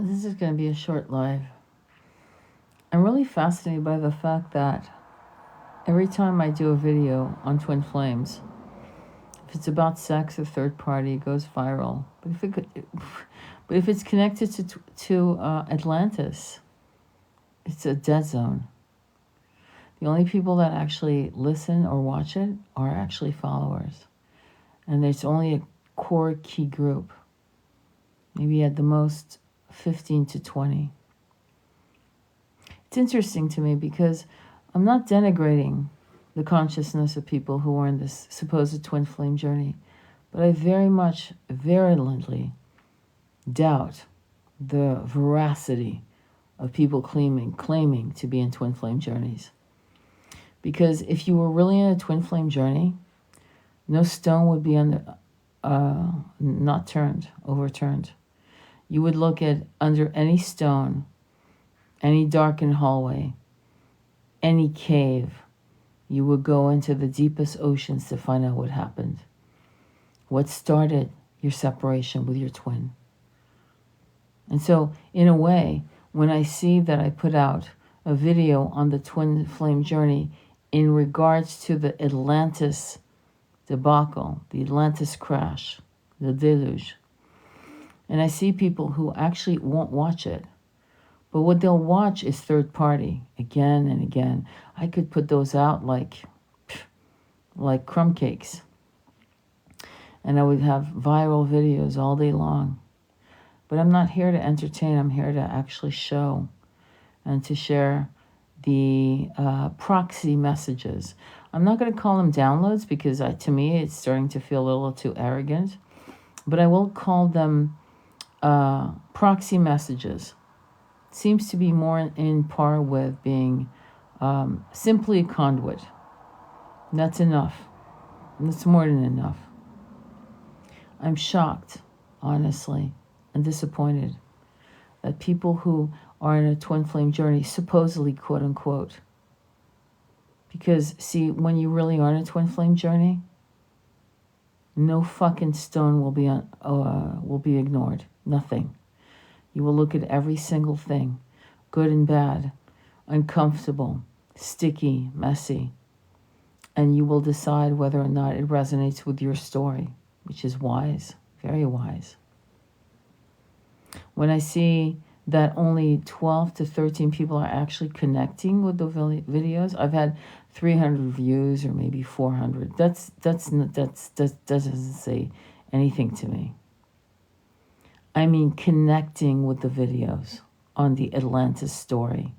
This is going to be a short live. I'm really fascinated by the fact that every time I do a video on twin flames, if it's about sex or third party, it goes viral. But if it's connected to Atlantis, it's a dead zone. The only people that actually listen or watch it are actually followers. And there's only a core key group. Maybe at the most 15 to 20. It's interesting to me because I'm not denigrating the consciousness of people who are in this supposed twin flame journey, but I very much, virulently doubt the veracity of people claiming to be in twin flame journeys. Because if you were really in a twin flame journey, no stone would be overturned. You would look at under any stone, any darkened hallway, any cave. You would go into the deepest oceans to find out what happened. What started your separation with your twin? And so, in a way, when I see that I put out a video on the twin flame journey in regards to the Atlantis debacle, the Atlantis crash, the deluge, and I see people who actually won't watch it, but what they'll watch is third party again and again. I could put those out like crumb cakes. And I would have viral videos all day long. But I'm not here to entertain. I'm here to actually show and to share the proxy messages. I'm not going to call them downloads because to me it's starting to feel a little too arrogant. But I will call them proxy messages. Seems to be more in par with being simply a conduit. That's enough. That's more than enough. I'm shocked, honestly, and disappointed that people who are in a twin flame journey, supposedly, quote unquote, because see, when you really are in a twin flame journey, no fucking stone will be ignored. Nothing. You will look at every single thing, good and bad, uncomfortable, sticky, messy, and you will decide whether or not it resonates with your story, which is wise, very wise. When I see that only 12 to 13 people are actually connecting with the videos, I've had 300 views or maybe 400. That doesn't say anything to me. I mean connecting with the videos on the Atlantis story.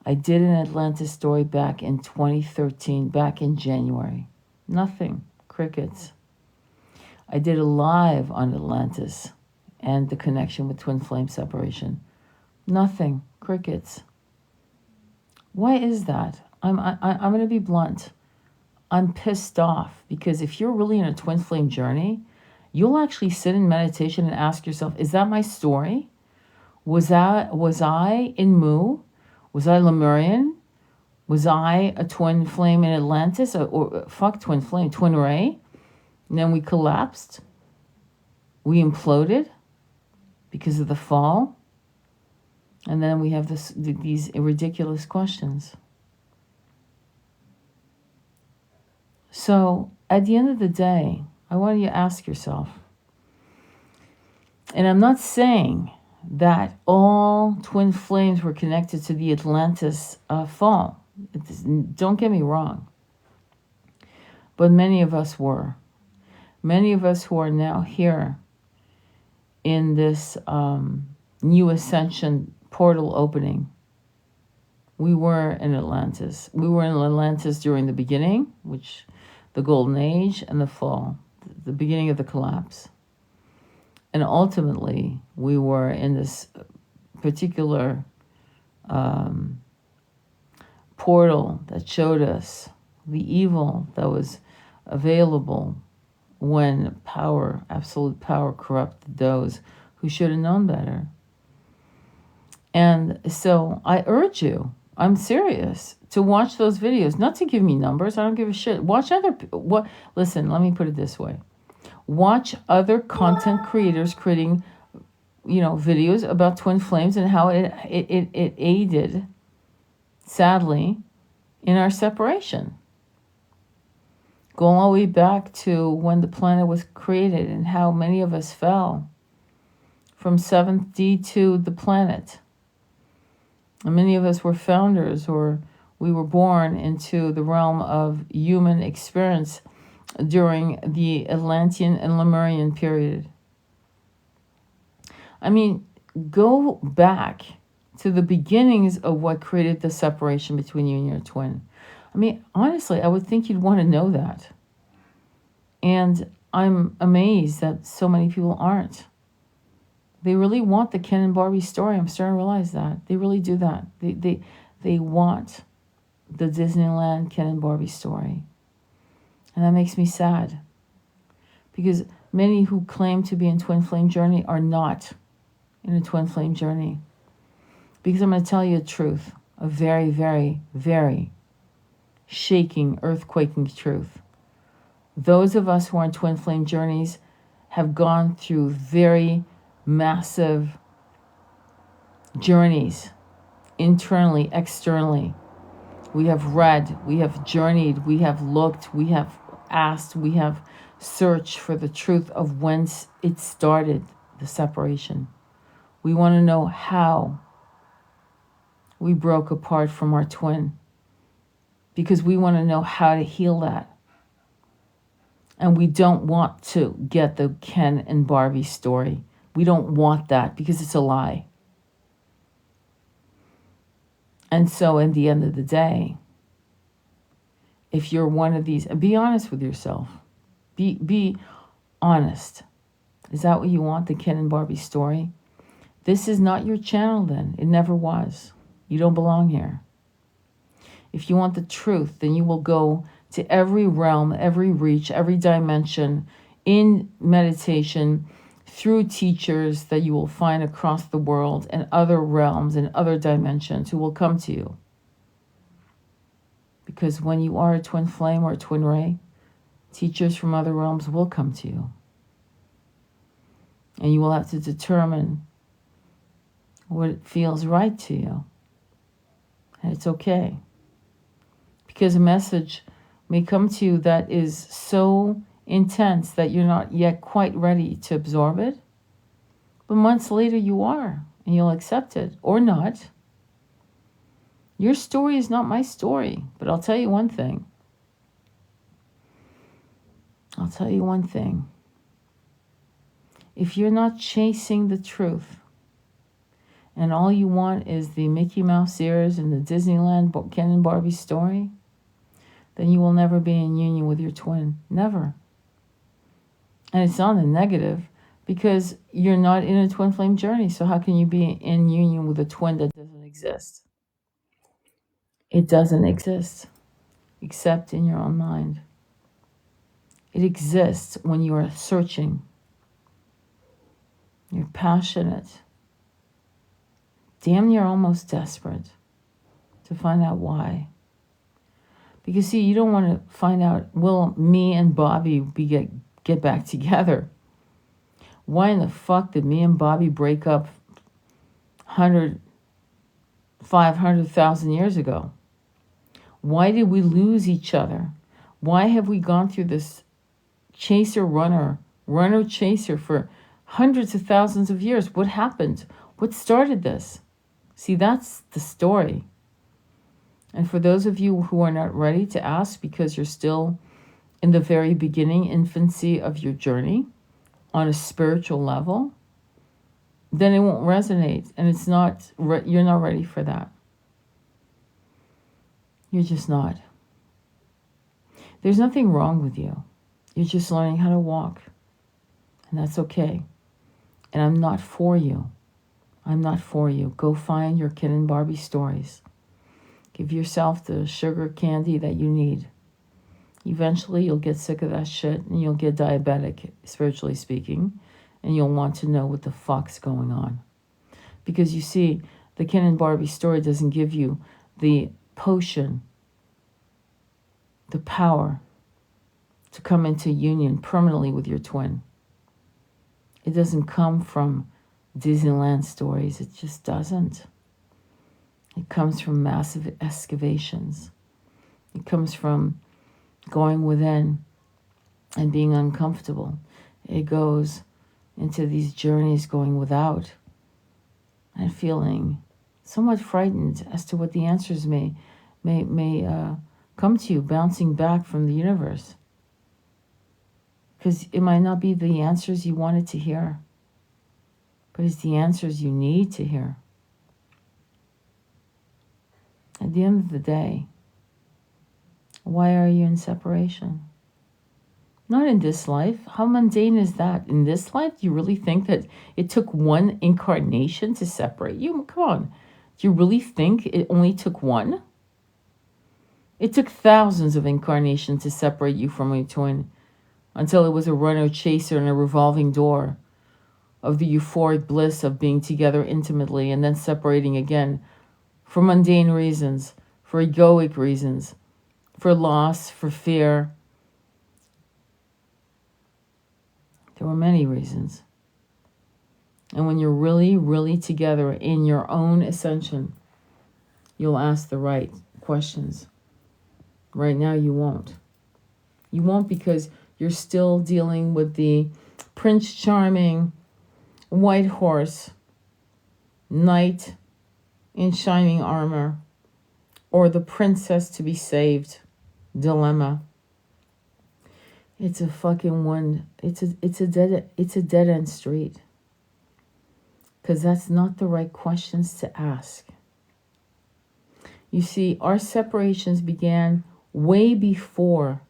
I did an Atlantis story back in 2013, back in January. Nothing. Crickets. I did a live on Atlantis and the connection with twin flame separation. Nothing. Crickets. Why is that? I'm going to be blunt. I'm pissed off because if you're really in a twin flame journey, you'll actually sit in meditation and ask yourself, is that my story? Was I in Mu? Was I Lemurian? Was I a twin flame in Atlantis? Or fuck twin flame, twin ray? And then we collapsed. We imploded because of the fall. And then we have these ridiculous questions. So at the end of the day, I want you to ask yourself, and I'm not saying that all twin flames were connected to the Atlantis fall. Don't get me wrong. But many of us were. Many of us who are now here in this new ascension portal opening, we were in Atlantis. We were in Atlantis during the beginning, which the golden age, and the fall, the beginning of the collapse. And ultimately, we were in this particular portal that showed us the evil that was available when power, absolute power, corrupted those who should have known better. And so I urge you, I'm serious, to watch those videos, not to give me numbers. I don't give a shit. Watch listen, let me put it this way. Watch other content creators creating videos about twin flames and how it aided, sadly, in our separation. Going all the way back to when the planet was created and how many of us fell from 7th D to the planet. And many of us were founders, or we were born into the realm of human experience during the Atlantean and Lemurian period. I mean, go back to the beginnings of what created the separation between you and your twin. I mean, honestly, I would think you'd want to know that. And I'm amazed that so many people aren't. They really want the Ken and Barbie story. I'm starting to realize that. They really do that. They want the Disneyland Ken and Barbie story. And that makes me sad. Because many who claim to be in twin flame journey are not in a twin flame journey. Because I'm going to tell you the truth. A very, very, very shaking, earthquaking truth. Those of us who are in twin flame journeys have gone through very massive journeys, internally, externally. We have read, we have journeyed, we have looked, we have asked, we have searched for the truth of whence it started, the separation. We want to know how we broke apart from our twin, because we want to know how to heal that. And we don't want to get the Ken and Barbie story. We don't want that because it's a lie. And so in the end of the day, if you're one of these, be honest with yourself. Be honest. Is that what you want, the Ken and Barbie story? This is not your channel then. It never was. You don't belong here. If you want the truth, then you will go to every realm, every reach, every dimension in meditation through teachers that you will find across the world and other realms and other dimensions who will come to you. Because when you are a twin flame or a twin ray, teachers from other realms will come to you. And you will have to determine what feels right to you. And it's okay. Because a message may come to you that is so intense that you're not yet quite ready to absorb it. But months later you are, and you'll accept it, or not. Your story is not my story, but I'll tell you one thing. If you're not chasing the truth, and all you want is the Mickey Mouse ears and the Disneyland Ken and Barbie story, then you will never be in union with your twin. Never. And it's not a negative, because you're not in a twin flame journey. So how can you be in union with a twin that doesn't exist? It doesn't exist, except in your own mind. It exists when you are searching. You're passionate. Damn near almost desperate to find out why. Because see, you don't want to find out, will me and Bobby get back together? Why in the fuck did me and Bobby break up 500,000 years ago? Why did we lose each other? Why have we gone through this chaser-runner, runner-chaser for hundreds of thousands of years? What happened? What started this? See, that's the story. And for those of you who are not ready to ask because you're still in the very beginning, infancy of your journey on a spiritual level, then it won't resonate, and it's not. You're not ready for that. You're just not. There's nothing wrong with you. You're just learning how to walk, and that's okay. And I'm not for you. I'm not for you. Go find your Ken and Barbie stories. Give yourself the sugar candy that you need. Eventually, you'll get sick of that shit, and you'll get diabetic, spiritually speaking, and you'll want to know what the fuck's going on. Because you see, the Ken and Barbie story doesn't give you the potion, the power to come into union permanently with your twin. It doesn't come from Disneyland stories. It just doesn't. It comes from massive excavations. It comes from going within and being uncomfortable. It goes into these journeys going without and feeling somewhat frightened as to what the answers may come to you, bouncing back from the universe. Because it might not be the answers you wanted to hear, but it's the answers you need to hear. At the end of the day, why are you in separation? Not in this life. How mundane is that? In this life, do you really think that it took one incarnation to separate you? Come on. Do you really think it only took one? It took thousands of incarnations to separate you from your twin, until it was a runner chaser and a revolving door of the euphoric bliss of being together intimately and then separating again for mundane reasons, for egoic reasons, for loss, for fear. There were many reasons. And when you're really, really together in your own ascension, you'll ask the right questions. Right now, you won't. You won't because you're still dealing with the Prince Charming, white horse, knight in shining armor, or the princess to be saved dilemma. It's a fucking one. It's a dead end street. Because that's not the right questions to ask. You see, our separations began way before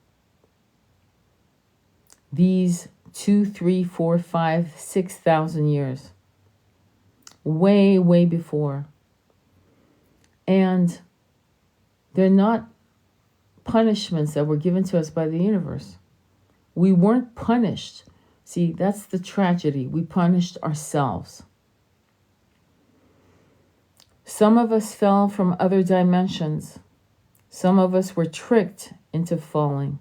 these 2, 3, 4, 5, 6,000 years. Way, way before. And they're not punishments that were given to us by the universe. We weren't punished. See, that's the tragedy. We punished ourselves. Some of us fell from other dimensions. Some of us were tricked into falling.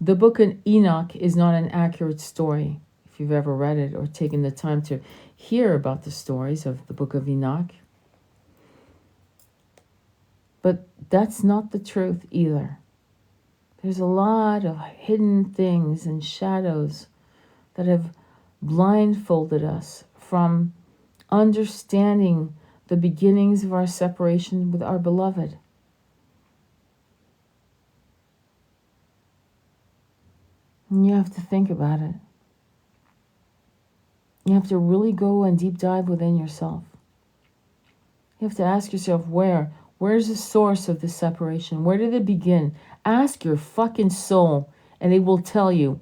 The book of Enoch is not an accurate story, if you've ever read it or taken the time to hear about the stories of the book of Enoch. But that's not the truth either. There's a lot of hidden things and shadows that have blindfolded us from understanding the beginnings of our separation with our beloved. And you have to think about it. You have to really go and deep dive within yourself. You have to ask yourself, where's the source of this separation? Where did it begin? Ask your fucking soul and it will tell you.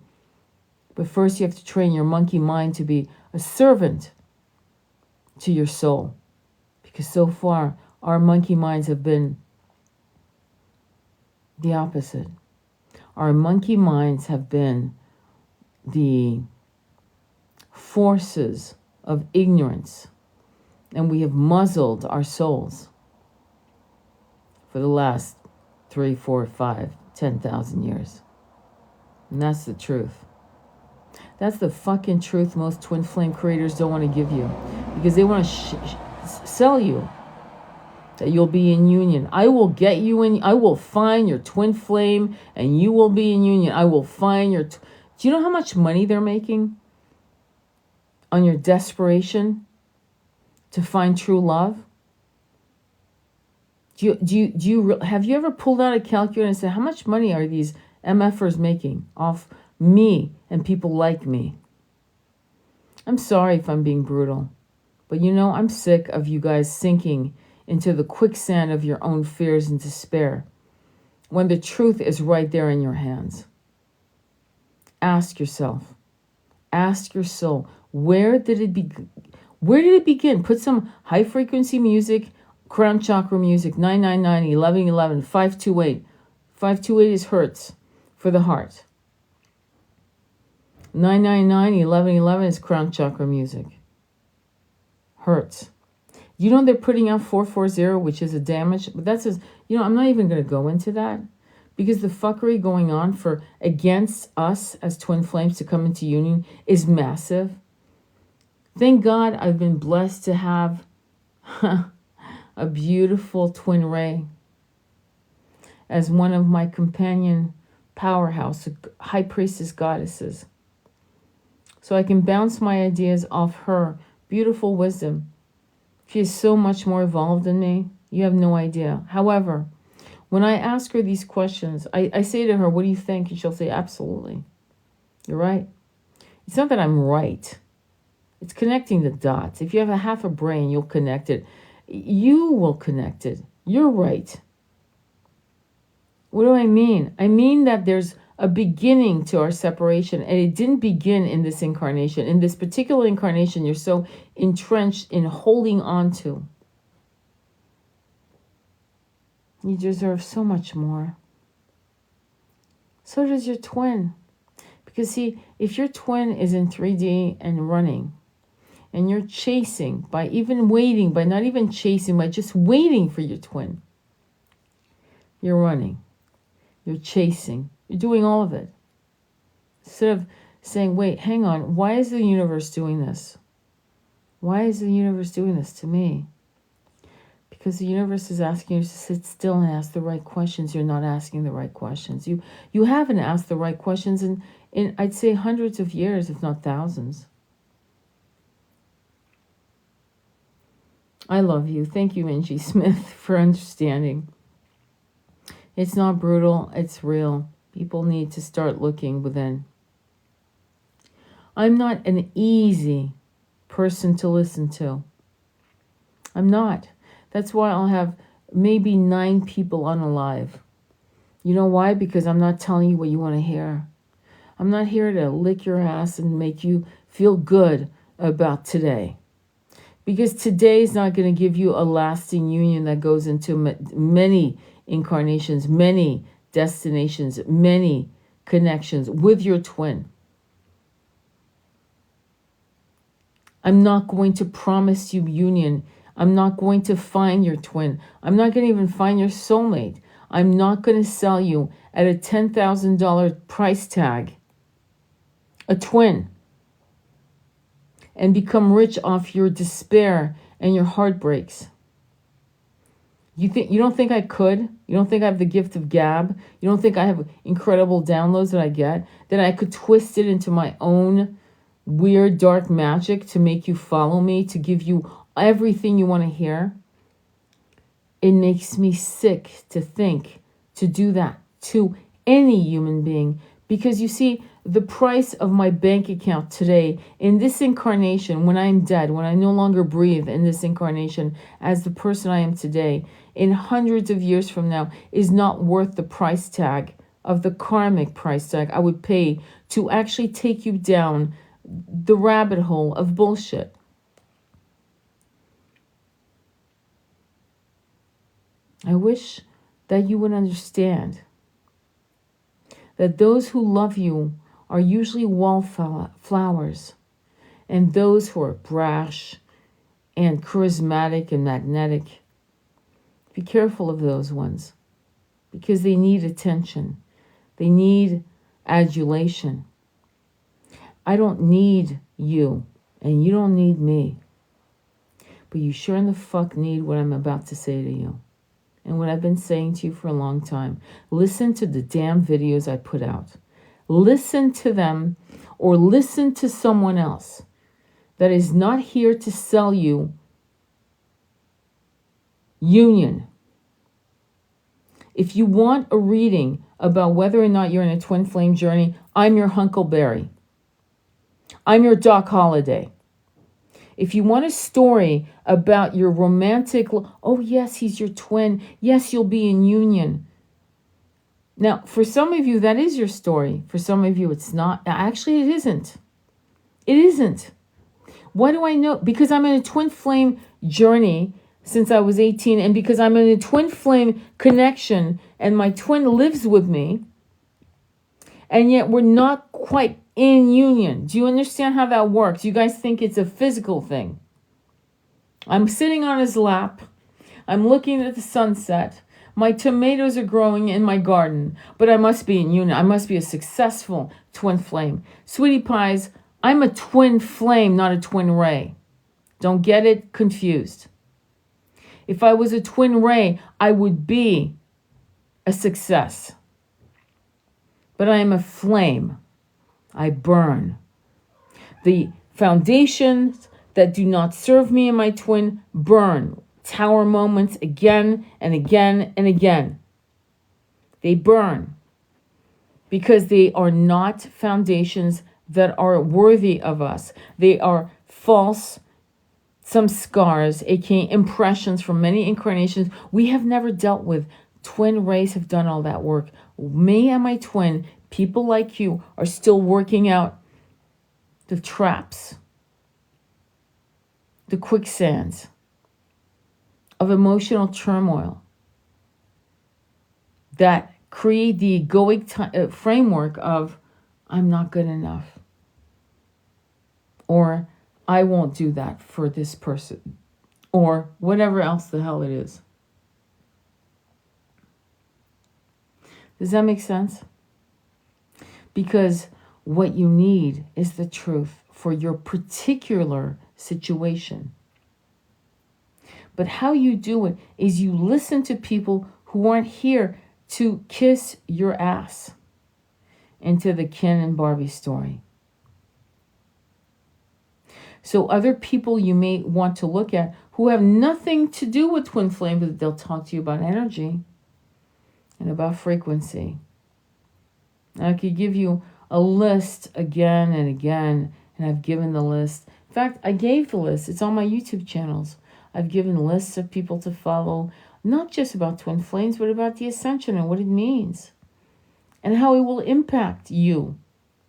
But first you have to train your monkey mind to be a servant to your soul. Because so far, our monkey minds have been the opposite. Our monkey minds have been the forces of ignorance. And we have muzzled our souls for the last 3, 4, 5, 10,000 years. And that's the truth. That's the fucking truth most twin flame creators don't want to give you. Because they want to sell you that you'll be in union. I will get you in. I will find your twin flame and you will be in union. I will find your... Do you know how much money they're making on your desperation to find true love? Have you ever pulled out a calculator and said, how much money are these MFers making off me and people like me? I'm sorry if I'm being brutal, but I'm sick of you guys sinking into the quicksand of your own fears and despair when the truth is right there in your hands. Ask yourself, ask your soul, where did it begin? Put some high frequency music, crown chakra music, 999, 1111, 528. 528 is hertz for the heart. 999, 1111 is crown chakra music. Hertz. You know they're putting out 440, which is a damage, but that's just, I'm not even going to go into that because the fuckery going on against us as twin flames to come into union is massive. Thank God I've been blessed to have a beautiful twin ray as one of my companion powerhouse, high priestess goddesses. So I can bounce my ideas off her beautiful wisdom. She is so much more evolved than me. You have no idea. However, when I ask her these questions, I say to her, what do you think? And she'll say, absolutely. You're right. It's not that I'm right. It's connecting the dots. If you have a half a brain, you'll connect it. You will connect it. You're right. What do I mean? I mean that there's a beginning to our separation, and it didn't begin in this incarnation. In this particular incarnation, you're so entrenched in holding on to. You deserve so much more. So does your twin. Because see, if your twin is in 3D and running, and you're chasing, by even waiting, by not even chasing, by just waiting for your twin, you're running, you're chasing, you're doing all of it. Instead of saying, wait, hang on, why is the universe doing this? Why is the universe doing this to me? Because the universe is asking you to sit still and ask the right questions. You're not asking the right questions. You haven't asked the right questions in I'd say hundreds of years, if not thousands. I love you. Thank you, Angie Smith, for understanding. It's not brutal. It's real. People need to start looking within. I'm not an easy person to listen to. I'm not. That's why I'll have maybe 9 people on a live. You know why? Because I'm not telling you what you want to hear. I'm not here to lick your ass and make you feel good about today. Because today is not going to give you a lasting union that goes into many incarnations, many destinations, many connections with your twin. I'm not going to promise you union. I'm not going to find your twin. I'm not going to even find your soulmate. I'm not going to sell you at a $10,000 price tag a twin and become rich off your despair and your heartbreaks. You don't think I could? You don't think I have the gift of gab? You don't think I have incredible downloads that I get? That I could twist it into my own weird dark magic to make you follow me, to give you everything you want to hear? It makes me sick to think to do that to any human being. Because you see, the price of my bank account today, in this incarnation, when I'm dead, when I no longer breathe in this incarnation as the person I am today, in hundreds of years from now, is not worth the price tag of the karmic price tag I would pay to actually take you down the rabbit hole of bullshit. I wish that you would understand that those who love you are usually wallflowers, and those who are brash and charismatic and magnetic, be careful of those ones, because they need attention. They need adulation. I don't need you, and you don't need me, but you sure in the fuck need what I'm about to say to you. And what I've been saying to you for a long time. Listen to the damn videos I put out. Listen to them, or listen to someone else that is not here to sell you union. If you want a reading about whether or not you're in a twin flame journey, I'm your Huckleberry. I'm your Doc Holliday. If you want a story about your romantic, oh yes, he's your twin. Yes, you'll be in union. Now, for some of you, that is your story. For some of you, it's not. Actually, it isn't. It isn't. Why do I know? Because I'm in a twin flame journey since I was 18, and because I'm in a twin flame connection, and my twin lives with me, and yet we're not quite in union. Do you understand how that works? You guys think it's a physical thing. I'm sitting on his lap. I'm looking at the sunset. My tomatoes are growing in my garden, but I must be in union. I must be a successful twin flame. Sweetie pies, I'm a twin flame, not a twin ray. Don't get it confused. If I was a twin ray, I would be a success. But I am a flame. I burn. The foundations that do not serve me and my twin burn. Tower moments again and again and again. They burn because they are not foundations that are worthy of us. They are false, some scars, aka impressions from many incarnations we have never dealt with. Twin rays have done all that work. Me and my twin, people like you, are still working out the traps, the quicksands of emotional turmoil that create the egoic framework of I'm not good enough, or I won't do that for this person, or whatever else the hell it is. Does that make sense? Because what you need is the truth for your particular situation. But how you do it is you listen to people who aren't here to kiss your ass into the Ken and Barbie story. So other people you may want to look at who have nothing to do with twin flame, but they'll talk to you about energy and about frequency. And I could give you a list again and again, and I've given the list. In fact, I gave the list. It's on my YouTube channels. I've given lists of people to follow, not just about twin flames, but about the ascension and what it means and how it will impact you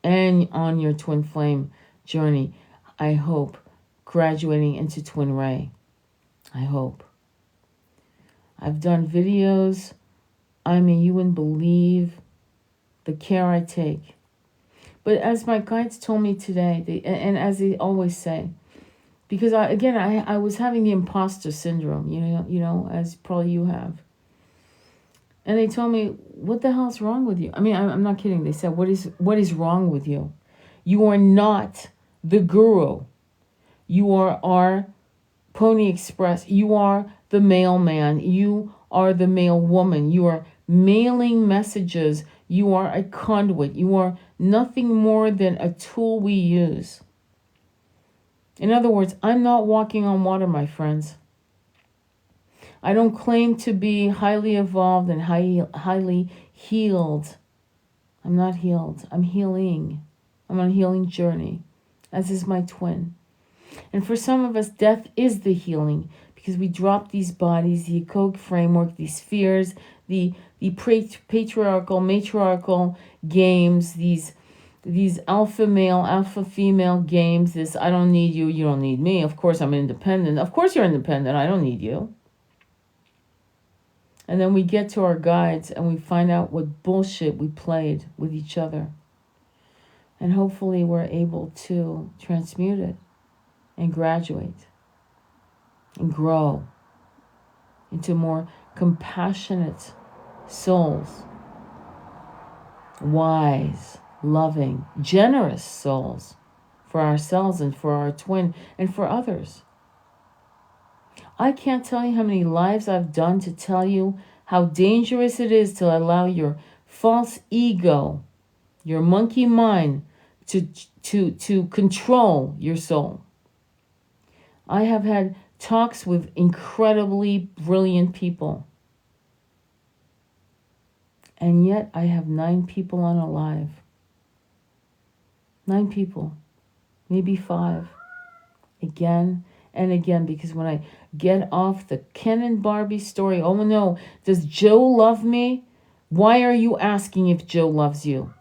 and on your twin flame journey. I hope graduating into twin ray. I hope. I've done videos. I mean, you wouldn't believe the care I take. But as my guides told me today, and as they always say, because I was having the imposter syndrome, you know, as probably you have. And they told me, what the hell's wrong with you? I mean, I'm not kidding. They said, what is wrong with you? You are not the guru. You are our Pony Express. You are the mailman. You are the mail woman. You are mailing messages. You are a conduit. You are nothing more than a tool we use. In other words, I'm not walking on water, my friends. I don't claim to be highly evolved and highly healed. I'm not healed. I'm healing. I'm on a healing journey, as is my twin. And for some of us, death is the healing because we drop these bodies, the egoic framework, these fears, the patriarchal, matriarchal games, these alpha male, alpha female games, this I don't need you, you don't need me. Of course I'm independent. Of course you're independent. I don't need you. And then we get to our guides and we find out what bullshit we played with each other. And hopefully we're able to transmute it and graduate and grow into more compassionate souls, wise, loving, generous souls for ourselves and for our twin and for others. I can't tell you how many lives I've done to tell you how dangerous it is to allow your false ego, your monkey mind, to control your soul. I have had talks with incredibly brilliant people. And yet I have 9 people unalive. 9 people, maybe 5, again and again, because when I get off the Ken and Barbie story, oh no, does Joe love me? Why are you asking if Joe loves you?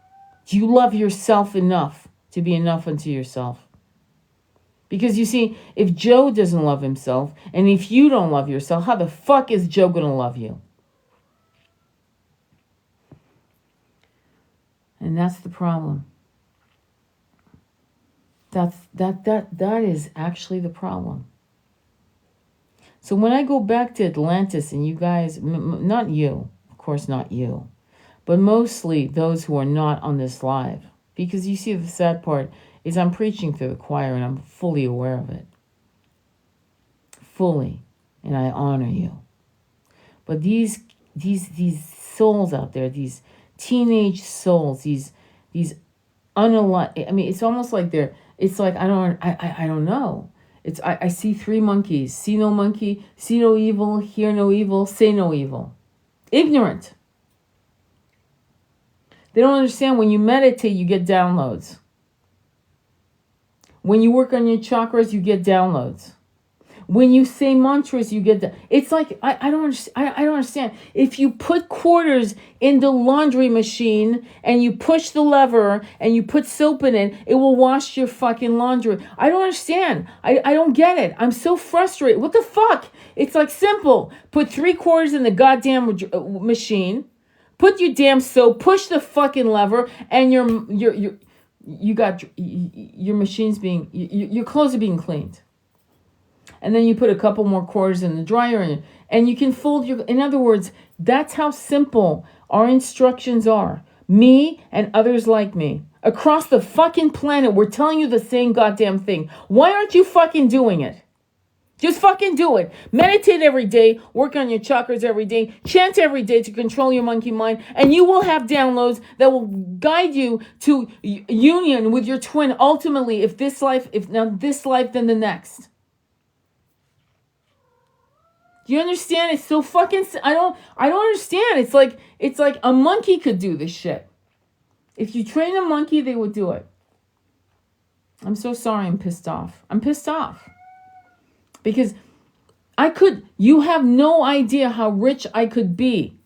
Do you love yourself enough to be enough unto yourself? Because you see, if Joe doesn't love himself, and if you don't love yourself, how the fuck is Joe going to love you? And that's the problem. That is actually the problem. So when I go back to Atlantis and you guys, not you, of course not you, but mostly those who are not on this live, because you see the sad part is I'm preaching to the choir and I'm fully aware of it. Fully. And I honor you. But these souls out there, these teenage souls, these unalive, I mean, it's almost like it's like, I don't know. It's, I see three monkeys. See no monkey, see no evil, hear no evil, say no evil. Ignorant. They don't understand when you meditate, you get downloads. When you work on your chakras, you get downloads. When you say mantras, you get that. It's like, I don't understand. If you put quarters in the laundry machine and you push the lever and you put soap in it, it will wash your fucking laundry. I don't understand. I don't get it. I'm so frustrated. What the fuck? It's like simple. Put 3 quarters in the goddamn machine. Put your damn soap. Push the fucking lever, and your machine's being, your clothes are being cleaned. And then you put a couple more quarters in the dryer and you can fold your, in other words, that's how simple our instructions are. Me and others like me. Across the fucking planet, we're telling you the same goddamn thing. Why aren't you fucking doing it? Just fucking do it. Meditate every day. Work on your chakras every day. Chant every day to control your monkey mind. And you will have downloads that will guide you to union with your twin. Ultimately, if not this life, then the next. Do you understand? It's so fucking, I don't understand. It's like a monkey could do this shit. If you train a monkey, they would do it. I'm so sorry. I'm pissed off. Because you have no idea how rich I could be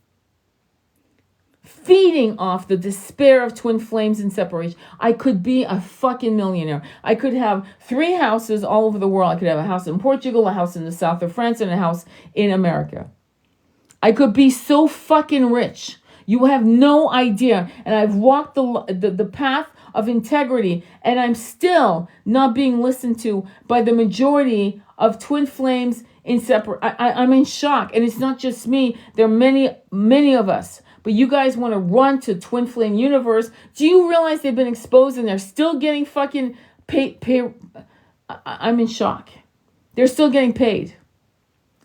feeding off the despair of twin flames and separation. I could be a fucking millionaire. I could have 3 houses all over the world. I could have a house in Portugal, a house in the south of France, and a house in America. I could be so fucking rich. You have no idea. And I've walked the path of integrity, and I'm still not being listened to by the majority of twin flames in separate. I'm in shock. And it's not just me. There are many, many of us. But you guys want to run to Twin Flame Universe. Do you realize they've been exposed and they're still getting fucking paid? I'm in shock. They're still getting paid.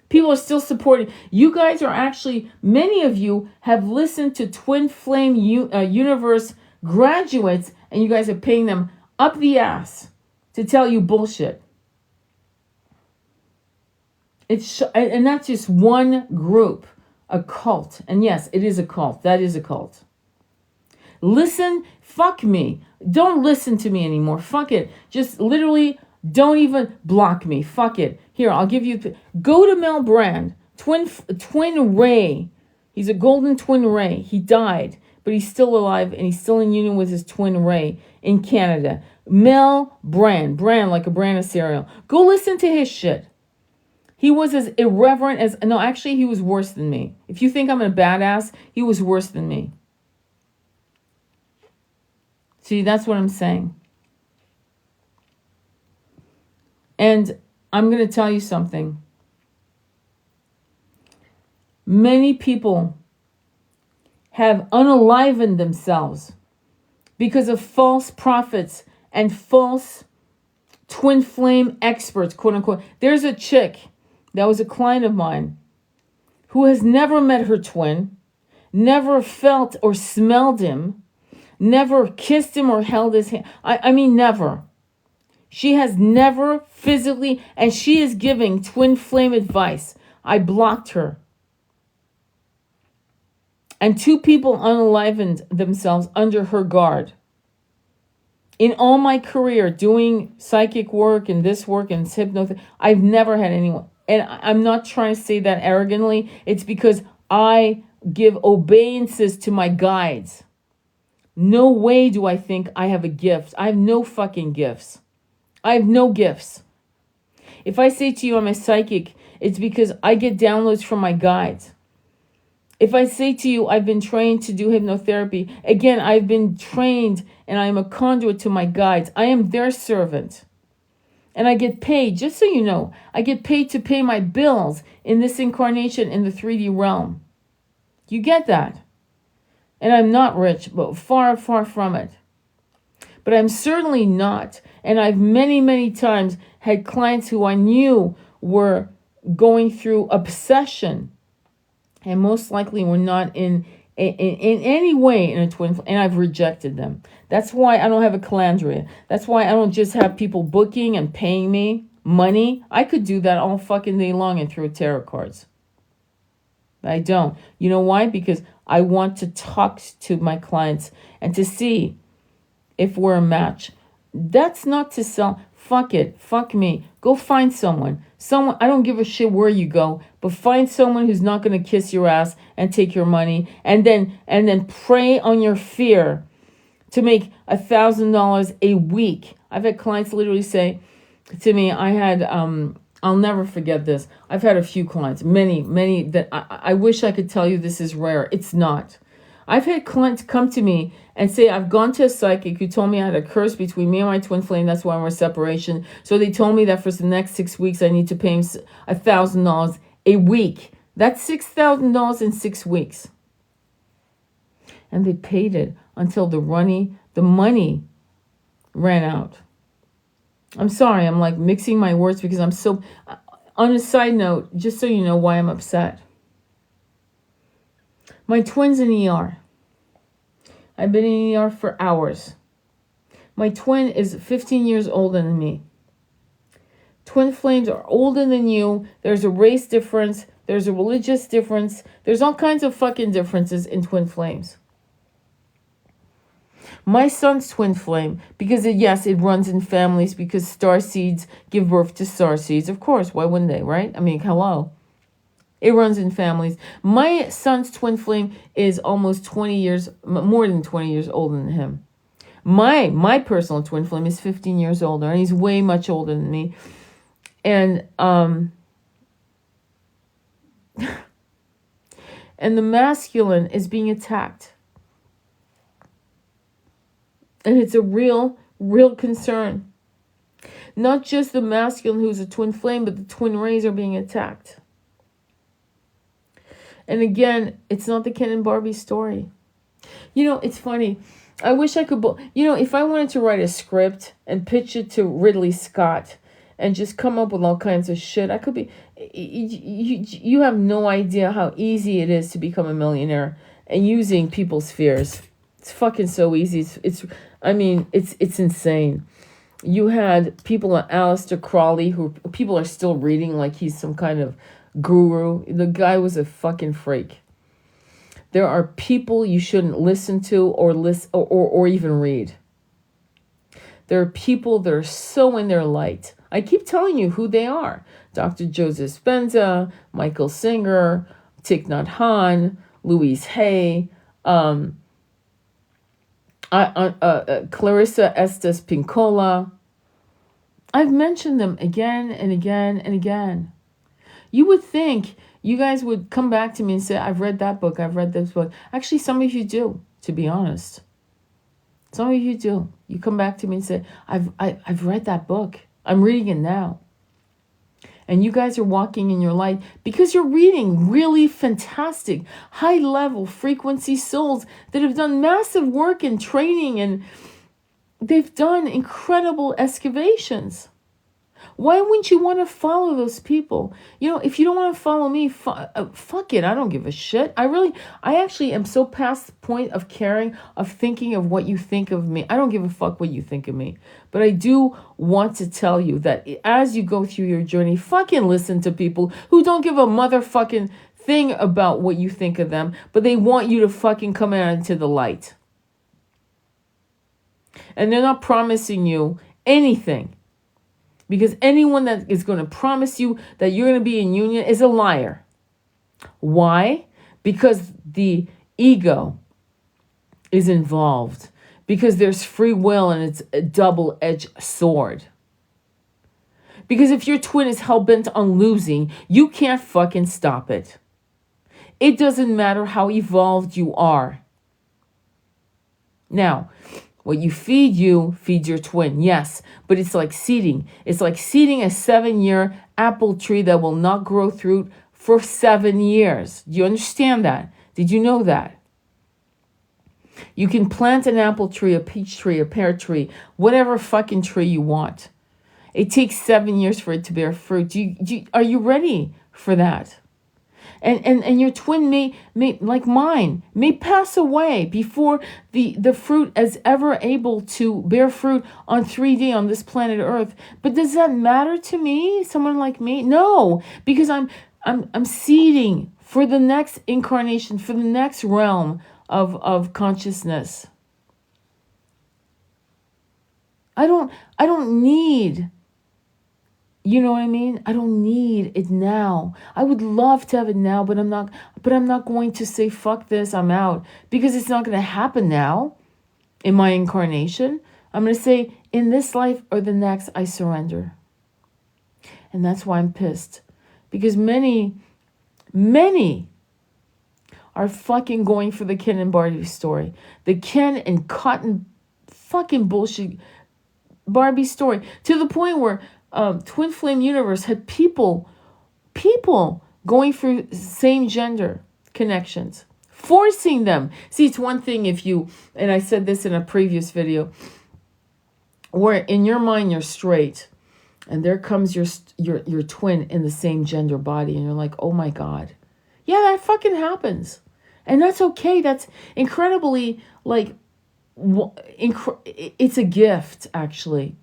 People are still supporting. You guys are actually, many of you have listened to Twin Flame Universe graduates, and you guys are paying them up the ass to tell you bullshit. And that's just one group. A cult. And yes, it is a cult. That is a cult. Listen, fuck me. Don't listen to me anymore. Fuck it. Just literally don't even block me. Fuck it. Here, I'll give you... Go to Mel Brand. Twin Ray. He's a golden twin Ray. He died, but he's still alive and he's still in union with his twin Ray in Canada. Mel Brand. Brand like a brand of cereal. Go listen to his shit. He was as irreverent as... No, actually, he was worse than me. If you think I'm a badass, he was worse than me. See, that's what I'm saying. And I'm going to tell you something. Many people have unalivened themselves because of false prophets and false twin flame experts, quote unquote. There's a chick that was a client of mine who has never met her twin, never felt or smelled him, never kissed him or held his hand. I mean, never. She has never physically, and she is giving twin flame advice. I blocked her. And 2 people unalivened themselves under her guard. In all my career, doing psychic work and this work and hypnotherapy, I've never had anyone. And I'm not trying to say that arrogantly. It's because I give obeisances to my guides. No way do I think I have a gift. I have no fucking gifts. I have no gifts. If I say to you I'm a psychic, it's because I get downloads from my guides. If I say to you I've been trained to do hypnotherapy, again, I've been trained and I am a conduit to my guides. I am their servant. And I get paid, just so you know, I get paid to pay my bills in this incarnation in the 3D realm. You get that? And I'm not rich, but far, far from it. But I'm certainly not. And I've many, many times had clients who I knew were going through obsession and most likely were not in any way in a twin flame, and I've rejected them. That's why I don't have a calandria. That's why I don't just have people booking and paying me money. I could do that all fucking day long and throw tarot cards. I don't. You know why? Because I want to talk to my clients and to see if we're a match. That's not to sell. Fuck it. Fuck me. Go find someone. I don't give a shit where you go, but find someone who's not going to kiss your ass and take your money, and then prey on your fear to make $1,000 a week. I've had clients literally say to me, I'll never forget this. I've had a few clients, many that I wish I could tell you this is rare. It's not. I've had clients come to me and say, I've gone to a psychic who told me I had a curse between me and my twin flame. That's why we're in separation. So they told me that for the next 6 weeks, I need to pay him $1,000 a week. That's $6,000 in 6 weeks. And they paid it until the money ran out. I'm sorry. I'm like mixing my words because I'm so... On a side note, just so you know why I'm upset. My twin's in ER. I've been in ER for hours. My twin is 15 years older than me. Twin flames are older than you. There's a race difference. There's a religious difference. There's all kinds of fucking differences in twin flames. My son's twin flame, because it runs in families, because star seeds give birth to star seeds. Of course, why wouldn't they, right? I mean, hello. It runs in families. My son's twin flame is almost 20 years, more than 20 years older than him. My personal twin flame is 15 years older, and he's way much older than me. And and the masculine is being attacked. And it's a real concern. Not just the masculine who's a twin flame, but the twin rays are being attacked. And again, it's not the Ken and Barbie story. You know, it's funny. I wish I could... if I wanted to write a script and pitch it to Ridley Scott and just come up with all kinds of shit, I could be... You have no idea how easy it is to become a millionaire and using people's fears. It's fucking so easy. It's insane. You had people like Aleister Crowley, who people are still reading like he's some kind of guru. The guy was a fucking freak. There are people you shouldn't listen to or even read. There are people that are so in their light. I keep telling you who they are. Dr. Joseph Spenza, Michael Singer, Thich Nhat Hanh, Louise Hay, Clarissa Estes Pinkola. I've mentioned them again and again and again. You would think you guys would come back to me and say, I've read that book, I've read this book. Actually, some of you do, to be honest. Some of you do. You come back to me and say, I've read that book. I'm reading it now. And you guys are walking in your light because you're reading really fantastic, high-level frequency souls that have done massive work and training, and they've done incredible excavations. Why wouldn't you want to follow those people? If you don't want to follow me, fuck it. I don't give a shit. I actually am so past the point of caring, of thinking of what you think of me. I don't give a fuck what you think of me. But I do want to tell you that as you go through your journey, fucking listen to people who don't give a motherfucking thing about what you think of them, but they want you to fucking come out into the light. And they're not promising you anything. Because anyone that is going to promise you that you're going to be in union is a liar. Why? Because the ego is involved. Because there's free will and it's a double-edged sword. Because if your twin is hell-bent on losing, you can't fucking stop it. It doesn't matter how evolved you are. Now, what you feeds your twin, yes. But it's like seeding. It's like seeding a 7-year apple tree that will not grow fruit for 7 years. Do you understand that? Did you know that? You can plant an apple tree, a peach tree, a pear tree, whatever fucking tree you want. It takes 7 years for it to bear fruit. Are you ready for that? And your twin may, like mine, may pass away before the fruit is ever able to bear fruit on 3D on this planet Earth. But does that matter to me? Someone like me? No, because I'm seeding for the next incarnation, for the next realm of consciousness. I don't need, you know what I mean? I don't need it now. I would love to have it now, but I'm not going to say fuck this, I'm out, because it's not going to happen now in my incarnation. I'm going to say in this life or the next, I surrender. And that's why I'm pissed, because many are fucking going for the Ken and Barbie story. The Ken and Cotton fucking bullshit Barbie story, to the point where Twin Flame Universe had people going for same gender connections, forcing them. See, it's one thing if you, and I said this in a previous video, where in your mind you're straight, and there comes your twin in the same gender body, and you're like, oh my God. Yeah, that fucking happens. And that's okay. That's incredibly, like, it's a gift, actually.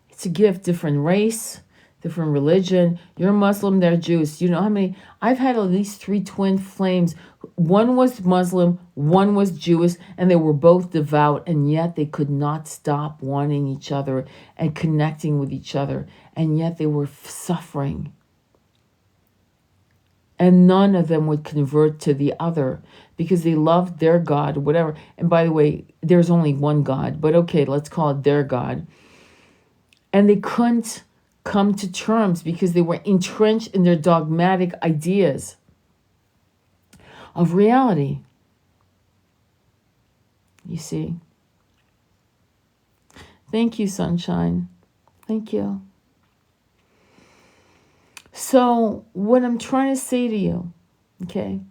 It's a gift. Different race, different religion. You're Muslim, they're Jews. You know how many? I've had at least 3 twin flames. One was Muslim, one was Jewish, and they were both devout, and yet they could not stop wanting each other and connecting with each other, and yet they were suffering. And none of them would convert to the other because they loved their God, whatever. And by the way, there's only one God, but okay, let's call it their God. And they couldn't come to terms because they were entrenched in their dogmatic ideas of reality. You see? Thank you, sunshine. Thank you. So what I'm trying to say to you, okay,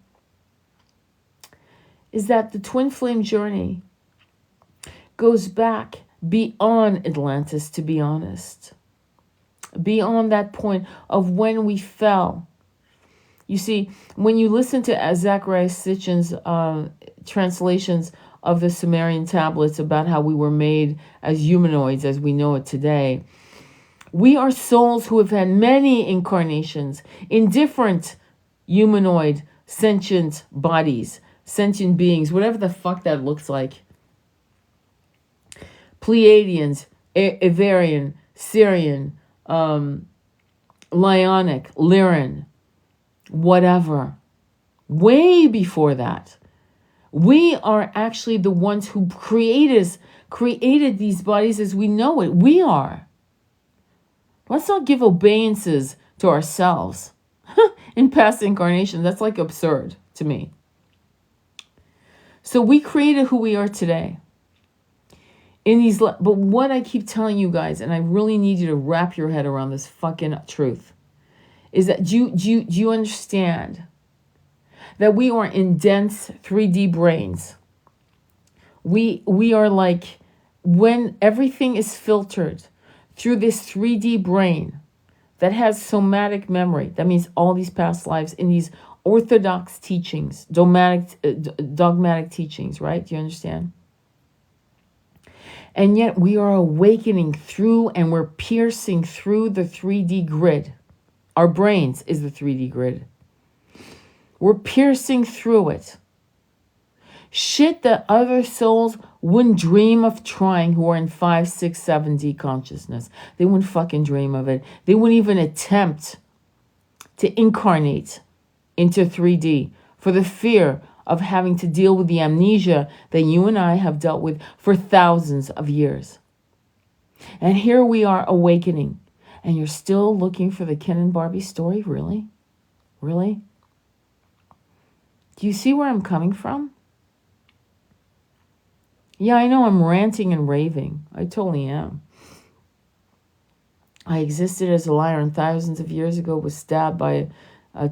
is that the twin flame journey goes back beyond Atlantis, to be honest. Beyond that point of when we fell. You see, when you listen to Zachariah Sitchin's translations of the Sumerian tablets about how we were made as humanoids as we know it today, we are souls who have had many incarnations in different humanoid, sentient bodies, sentient beings, whatever the fuck that looks like. Pleiadians, Avarian, Syrian, Lionic, Lyran, whatever. Way before that. We are actually the ones who created these bodies as we know it. We are. Let's not give obeisances to ourselves in past incarnations. That's like absurd to me. So we created who we are today. But what I keep telling you guys, and I really need you to wrap your head around this fucking truth, is that do you understand that we are in dense 3D brains? We are like, when everything is filtered through this 3D brain that has somatic memory, that means all these past lives in these orthodox teachings, dogmatic teachings, right? Do you understand? And yet we are awakening through, and we're piercing through the 3D grid. Our brains is the 3D grid. We're piercing through it. Shit that other souls wouldn't dream of trying, who are in 5, 6, 7D consciousness. They wouldn't fucking dream of it. They wouldn't even attempt to incarnate into 3D for the fear of having to deal with the amnesia that you and I have dealt with for thousands of years. And here we are awakening. And you're still looking for the Ken and Barbie story? Really? Really? Do you see where I'm coming from? Yeah, I know I'm ranting and raving. I totally am. I existed as a liar, and thousands of years ago was stabbed by a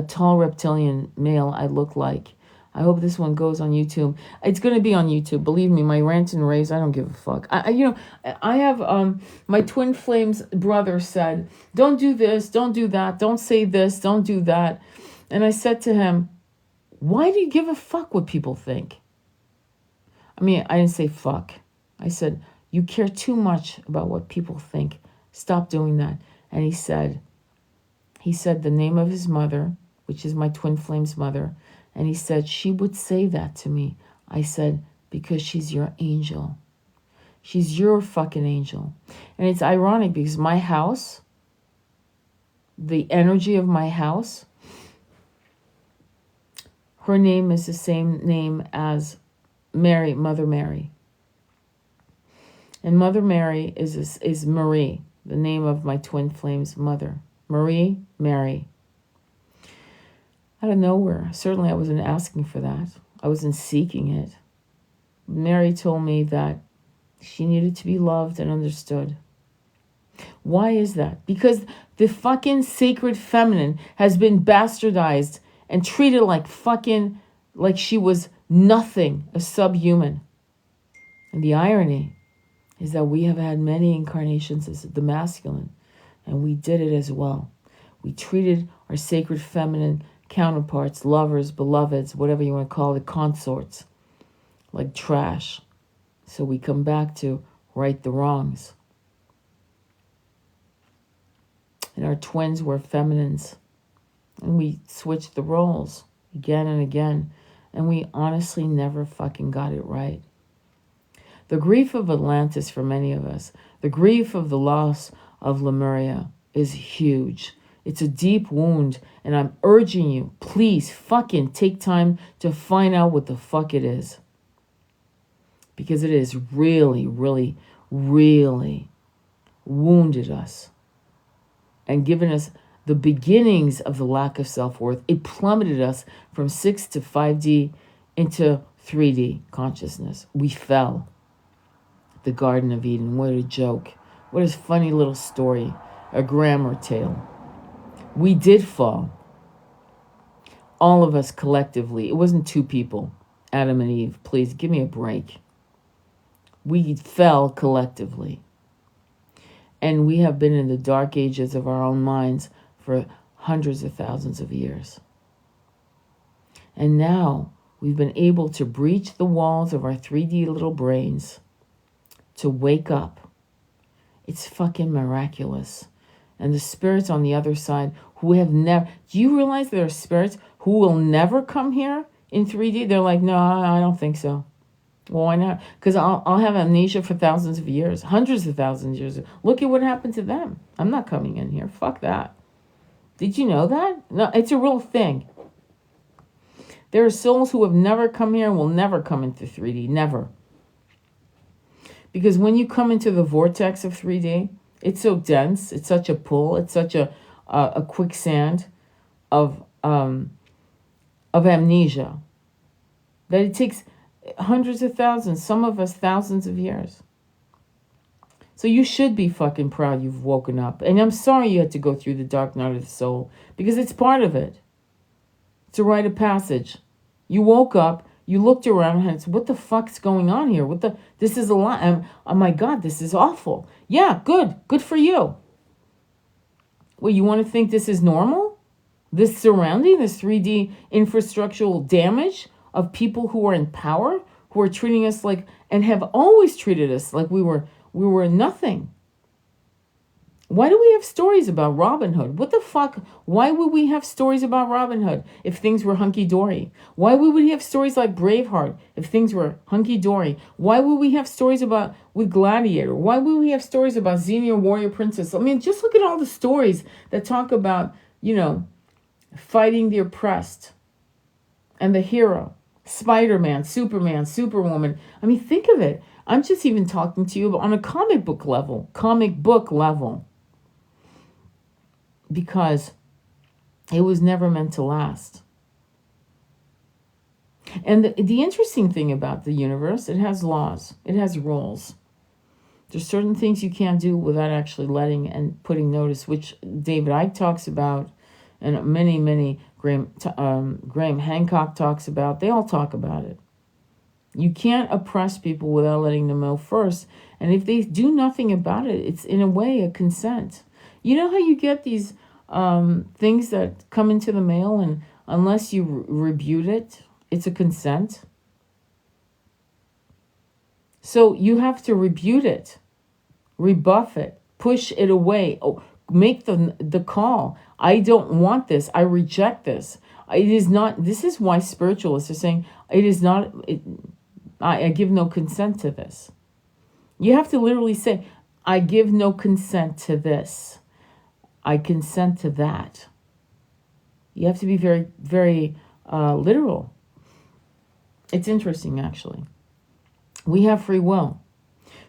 tall reptilian male I look like. I hope this one goes on YouTube. It's going to be on YouTube. Believe me, my rant and raves, I don't give a fuck. I have, my Twin Flames brother said, don't do this, don't do that, don't say this, don't do that. And I said to him, why do you give a fuck what people think? I mean, I didn't say fuck. I said, you care too much about what people think. Stop doing that. And he said the name of his mother, which is my Twin Flames mother, and he said, she would say that to me. I said, because she's your angel. She's your fucking angel. And it's ironic because my house, the energy of my house, her name is the same name as Mary, Mother Mary. And Mother Mary is Marie, the name of my Twin Flames mother. Marie, Mary. Out of nowhere. Certainly I wasn't asking for that. I wasn't seeking it. Mary told me that she needed to be loved and understood. Why is that? Because the fucking sacred feminine has been bastardized and treated like she was nothing, a subhuman. And the irony is that we have had many incarnations as the masculine, and we did it as well. We treated our sacred feminine counterparts, lovers, beloveds, whatever you want to call it, consorts, like trash. So we come back to right the wrongs. And our twins were feminines. And we switched the roles again and again. And we honestly never fucking got it right. The grief of Atlantis for many of us, the grief of the loss of Lumeria is huge. It's a deep wound, and I'm urging you, please fucking take time to find out what the fuck it is. Because it is really, really, really wounded us and given us the beginnings of the lack of self-worth. It plummeted us from 6 to 5D into 3D consciousness. We fell. The Garden of Eden, what a joke. What a funny little story, a grammar tale. We did fall. All of us collectively. It wasn't two people, Adam and Eve. Please, give me a break. We fell collectively. And we have been in the dark ages of our own minds for hundreds of thousands of years. And now we've been able to breach the walls of our 3D little brains to wake up. It's fucking miraculous. And the spirits on the other side who have never... Do you realize there are spirits who will never come here in 3D? They're like, no, I don't think so. Well, why not? Because I'll have amnesia for thousands of years, hundreds of thousands of years. Look at what happened to them. I'm not coming in here. Fuck that. Did you know that? No, it's a real thing. There are souls who have never come here and will never come into 3D. Never. Because when you come into the vortex of 3D, it's so dense. It's such a pull. It's such a quicksand of amnesia that it takes hundreds of thousands, some of us thousands of years. So you should be fucking proud you've woken up. And I'm sorry you had to go through the dark night of the soul, because it's part of it. It's a rite of passage. You woke up, you looked around, and it's, what the fuck's going on here? This is a lot. Oh my God, this is awful. Yeah, good for you. Well, you want to think this is normal? This surrounding, this 3D infrastructural damage of people who are in power, who are treating us like, and have always treated us like we were nothing. Why do we have stories about Robin Hood? What the fuck? Why would we have stories about Robin Hood if things were hunky-dory? Why would we have stories like Braveheart if things were hunky-dory? Why would we have stories with Gladiator? Why would we have stories about Xenia Warrior Princess? I mean, just look at all the stories that talk about, fighting the oppressed and the hero. Spider-Man, Superman, Superwoman. I mean, think of it. I'm just even talking to you on a comic book level. Because it was never meant to last. And the interesting thing about the universe, it has laws. It has rules. There's certain things you can't do without actually letting and putting notice, which David Icke talks about, and many, many Graham Hancock talks about. They all talk about it. You can't oppress people without letting them know first. And if they do nothing about it, it's in a way a consent. You know how you get these things that come into the mail, and unless you rebuke it, it's a consent. So you have to rebuke it, rebuff it, push it away. Oh, make the call. I don't want this. I reject this. It is not. This is why spiritualists are saying it is not. I give no consent to this. You have to literally say, I give no consent to this. I consent to that. You have to be very, very literal. It's interesting, actually. We have free will.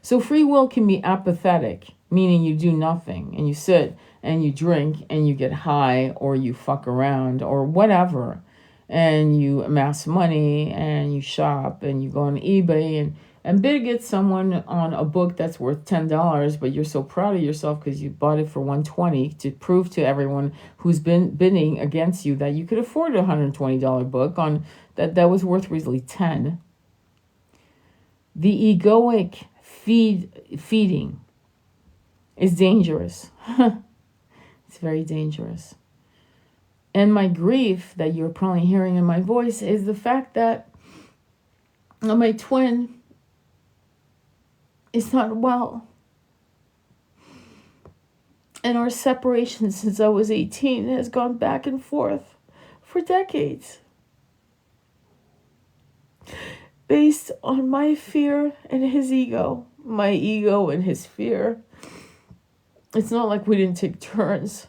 So free will can be apathetic, meaning you do nothing and you sit and you drink and you get high, or you fuck around or whatever, and you amass money and you shop and you go on eBay and bid against someone on a book that's worth $10, but you're so proud of yourself because you bought it for $120 to prove to everyone who's been bidding against you that you could afford a $120 book on that was worth really $10. The egoic feeding is dangerous. It's very dangerous. And my grief that you're probably hearing in my voice is the fact that my twin is not well. And our separation since I was 18 has gone back and forth for decades, based on my fear and his ego, my ego and his fear. It's not like we didn't take turns.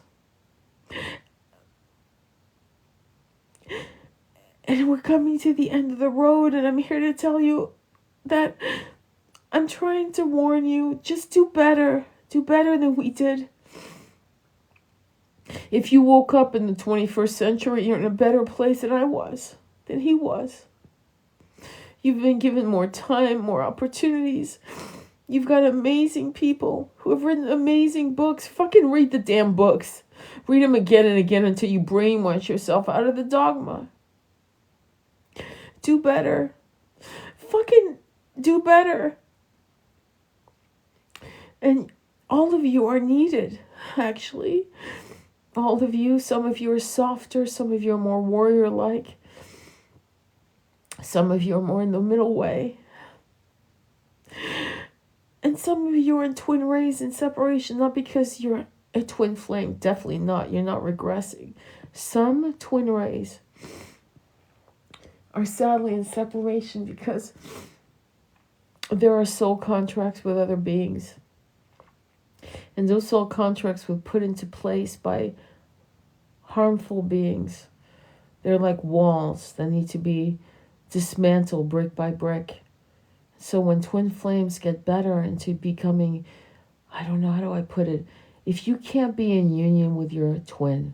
And we're coming to the end of the road, and I'm here to tell you that I'm trying to warn you, just do better. Do better than we did. If you woke up in the 21st century, you're in a better place than I was, than he was. You've been given more time, more opportunities. You've got amazing people who have written amazing books. Fucking read the damn books. Read them again and again until you brainwash yourself out of the dogma. Do better. Fucking do better. And all of you are needed, actually. All of you, some of you are softer, some of you are more warrior-like. Some of you are more in the middle way. And some of you are in twin rays in separation, not because you're a twin flame. Definitely not. You're not regressing. Some twin rays are sadly in separation because there are soul contracts with other beings. And those soul contracts were put into place by harmful beings. They're like walls that need to be dismantled brick by brick. So when twin flames get better into becoming, I don't know, how do I put it? If you can't be in union with your twin,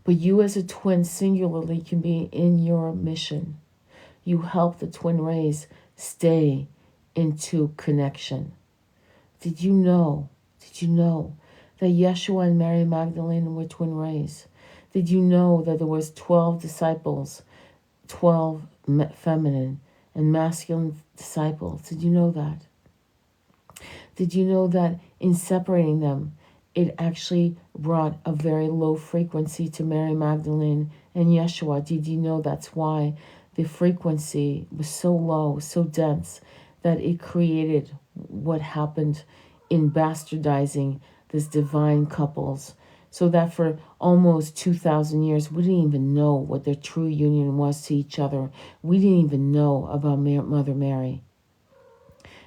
but you as a twin singularly can be in your mission, you help the twin rays stay into connection. Did you know that Yeshua and Mary Magdalene were twin rays? Did you know that there was 12 disciples, 12 feminine and masculine disciples? Did you know that? Did you know that in separating them, it actually brought a very low frequency to Mary Magdalene and Yeshua? Did you know that's why the frequency was so low, so dense, that it created what happened in bastardizing this divine couples, so that for almost 2,000 years, we didn't even know what their true union was to each other. We didn't even know about Mother Mary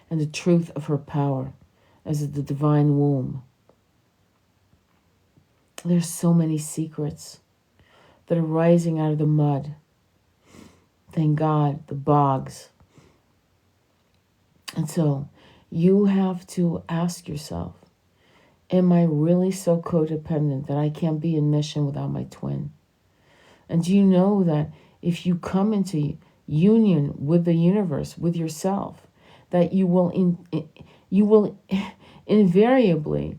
and the truth of her power as the divine womb. There's so many secrets that are rising out of the mud. Thank God, the bogs. And so you have to ask yourself, am I really so codependent that I can't be in mission without my twin? And do you know that if you come into union with the universe, with yourself, that you will invariably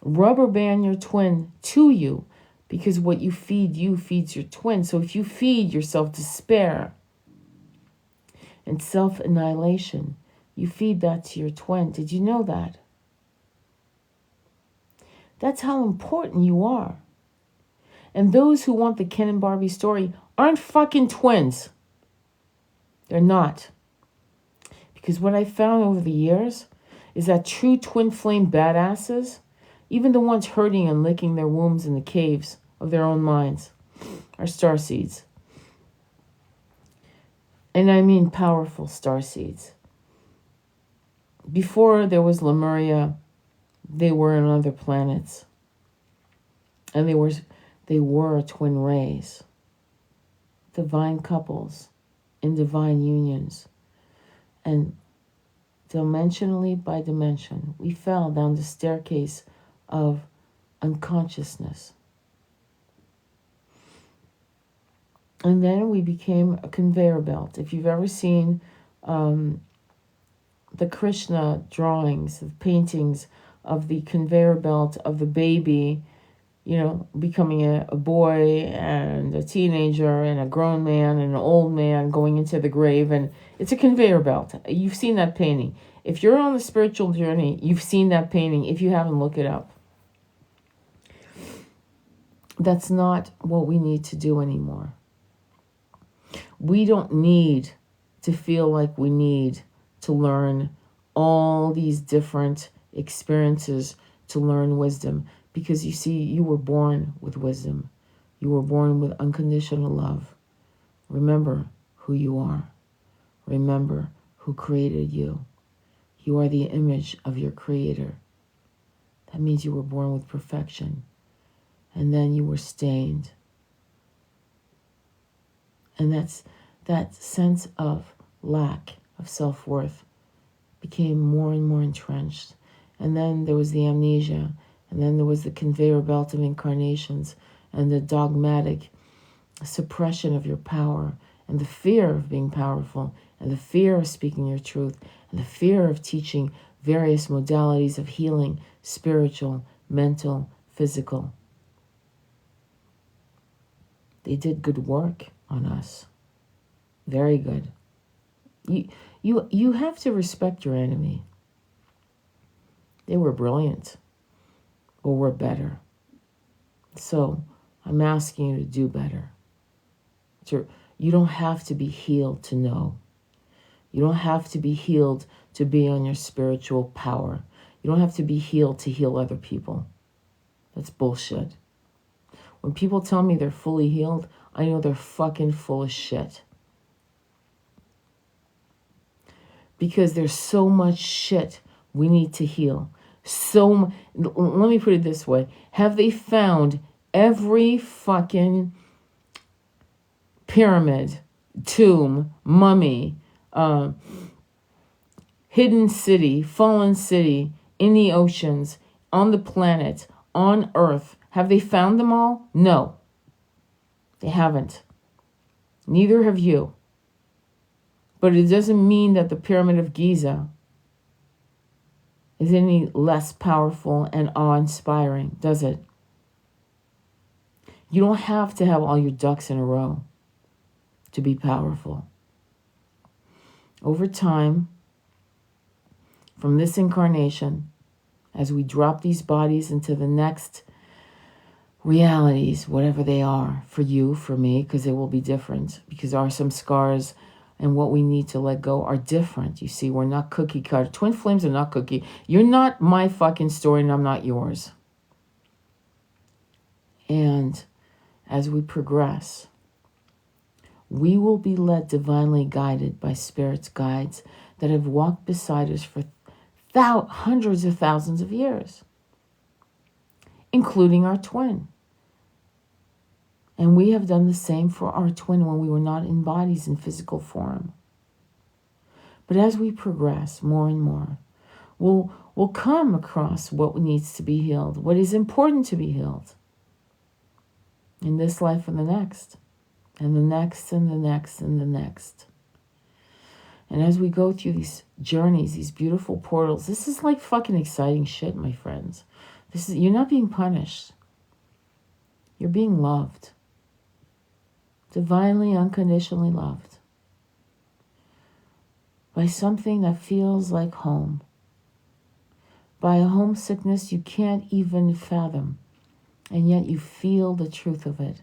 rubber band your twin to you, Because what you feeds your twin. So if you feed yourself despair and self-annihilation, you feed that to your twin. Did you know that? That's how important you are. And those who want the Ken and Barbie story aren't fucking twins. They're not. Because what I found over the years is that true twin flame badasses, even the ones hurting and licking their wombs in the caves of their own minds, are starseeds. And I mean powerful starseeds. Before there was Lumeria, they were on other planets. And they were twin rays. Divine couples in divine unions. And dimensionally by dimension, we fell down the staircase of unconsciousness. And then we became a conveyor belt. If you've ever seen the Krishna drawings, the paintings of the conveyor belt of the baby, you know, becoming a boy and a teenager and a grown man and an old man going into the grave. And it's a conveyor belt. You've seen that painting. If you're on the spiritual journey, you've seen that painting. If you haven't, look it up. That's not what we need to do anymore. We don't need to feel like we need to learn all these different experiences to learn wisdom. Because you see, you were born with wisdom. You were born with unconditional love. Remember who you are. Remember who created you. You are the image of your creator. That means you were born with perfection. And then you were stained. And that sense of lack of self-worth became more and more entrenched. And then there was the amnesia. And then there was the conveyor belt of incarnations and the dogmatic suppression of your power and the fear of being powerful and the fear of speaking your truth and the fear of teaching various modalities of healing, spiritual, mental, physical. They did good work on us. Very good. You have to respect your enemy. They were brilliant. Or we're better. So I'm asking you to do better. You don't have to be healed to know. You don't have to be healed to be on your spiritual power. You don't have to be healed to heal other people. That's bullshit. When people tell me they're fully healed, I know they're fucking full of shit. Because there's so much shit we need to heal. Let me put it this way. Have they found every fucking pyramid, tomb, mummy, hidden city, fallen city, in the oceans, on the planet, on Earth? Have they found them all? No. They haven't. Neither have you. But it doesn't mean that the Pyramid of Giza is any less powerful and awe-inspiring, does it? You don't have to have all your ducks in a row to be powerful. Over time, from this incarnation, as we drop these bodies into the next realities, whatever they are, for you, for me, because they will be different, because there are some scars and what we need to let go are different. You see, we're not cookie cutter. Twin flames are not cookie. You're not my fucking story and I'm not yours. And as we progress, we will be led divinely guided by Spirit's guides that have walked beside us for hundreds of thousands of years, including our twin. And we have done the same for our twin when we were not in bodies in physical form. But as we progress more and more, we'll come across what needs to be healed, what is important to be healed in this life and the next, and the next, and the next, and the next. And as we go through these journeys, these beautiful portals, this is like fucking exciting shit, my friends. You're not being punished. You're being loved. Divinely, unconditionally loved. By something that feels like home. By a homesickness you can't even fathom. And yet you feel the truth of it.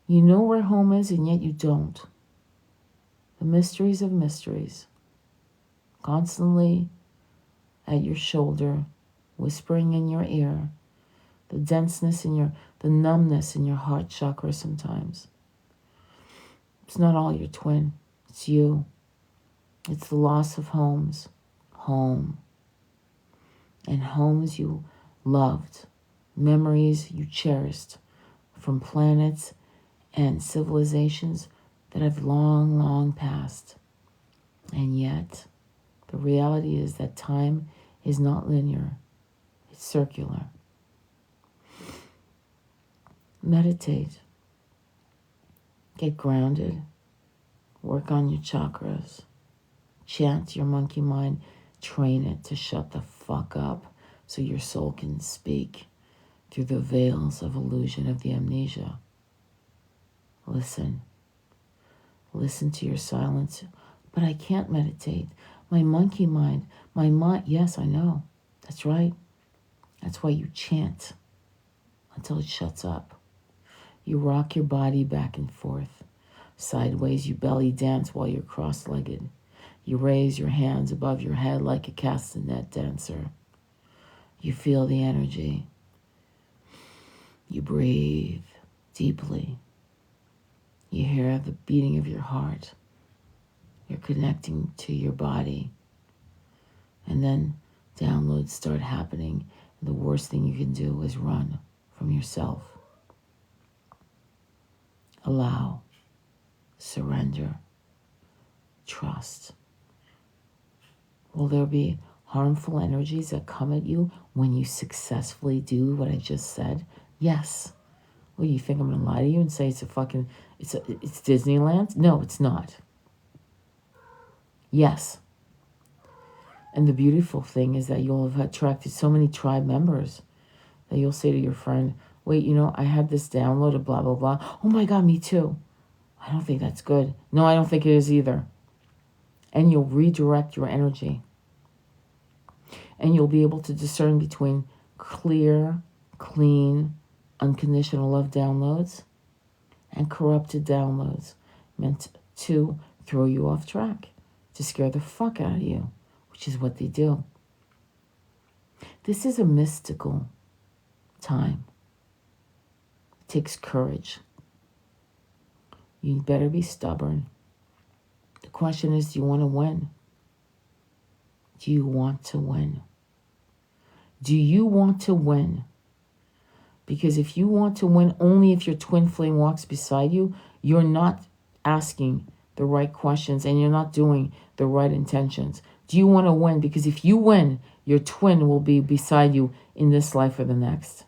You know where home is, and yet you don't. The mysteries of mysteries. Constantly at your shoulder, whispering in your ear. The denseness in the numbness in your heart chakra sometimes. It's not all your twin. It's you. It's the loss of homes. Home. And homes you loved. Memories you cherished. From planets and civilizations that have long, long passed. And yet, the reality is that time is not linear. It's circular. Meditate. Get grounded. Work on your chakras. Chant your monkey mind. Train it to shut the fuck up so your soul can speak through the veils of illusion of the amnesia. Listen. Listen to your silence. But I can't meditate. My monkey mind, yes, I know. That's right. That's why you chant until it shuts up. You rock your body back and forth. Sideways, you belly dance while you're cross-legged. You raise your hands above your head like a castanet dancer. You feel the energy. You breathe deeply. You hear the beating of your heart. You're connecting to your body. And then downloads start happening. And the worst thing you can do is run from yourself. Allow. Surrender. Trust. Will there be harmful energies that come at you when you successfully do what I just said? Yes. Well, you think I'm going to lie to you and say it's Disneyland? No, it's not. Yes. And the beautiful thing is that you'll have attracted so many tribe members that you'll say to your friend, wait, I had this download of blah, blah, blah. Oh my God, me too. I don't think that's good. No, I don't think it is either. And you'll redirect your energy. And you'll be able to discern between clear, clean, unconditional love downloads and corrupted downloads meant to throw you off track, to scare the fuck out of you, which is what they do. This is a mystical time. It takes courage. You better be stubborn. The question is, do you want to win? Do you want to win? Do you want to win? Because if you want to win only if your twin flame walks beside you, you're not asking the right questions and you're not doing the right intentions. Do you want to win? Because if you win, your twin will be beside you in this life or the next.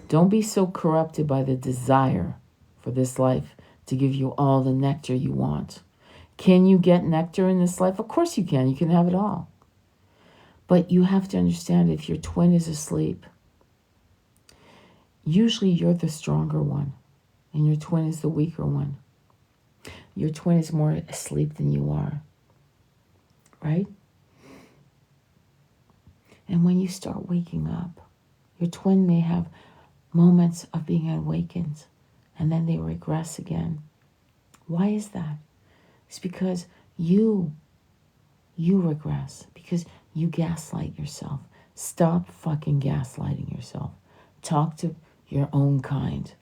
Don't be so corrupted by the desire for this life to give you all the nectar you want. Can you get nectar in this life? Of course you can. You can have it all. But you have to understand, if your twin is asleep, usually you're the stronger one and your twin is the weaker one. Your twin is more asleep than you are, right? And when you start waking up, your twin may have moments of being awakened and then they regress again. Why is that? It's because you regress, because you gaslight yourself. Stop fucking gaslighting yourself. Talk to your own kind.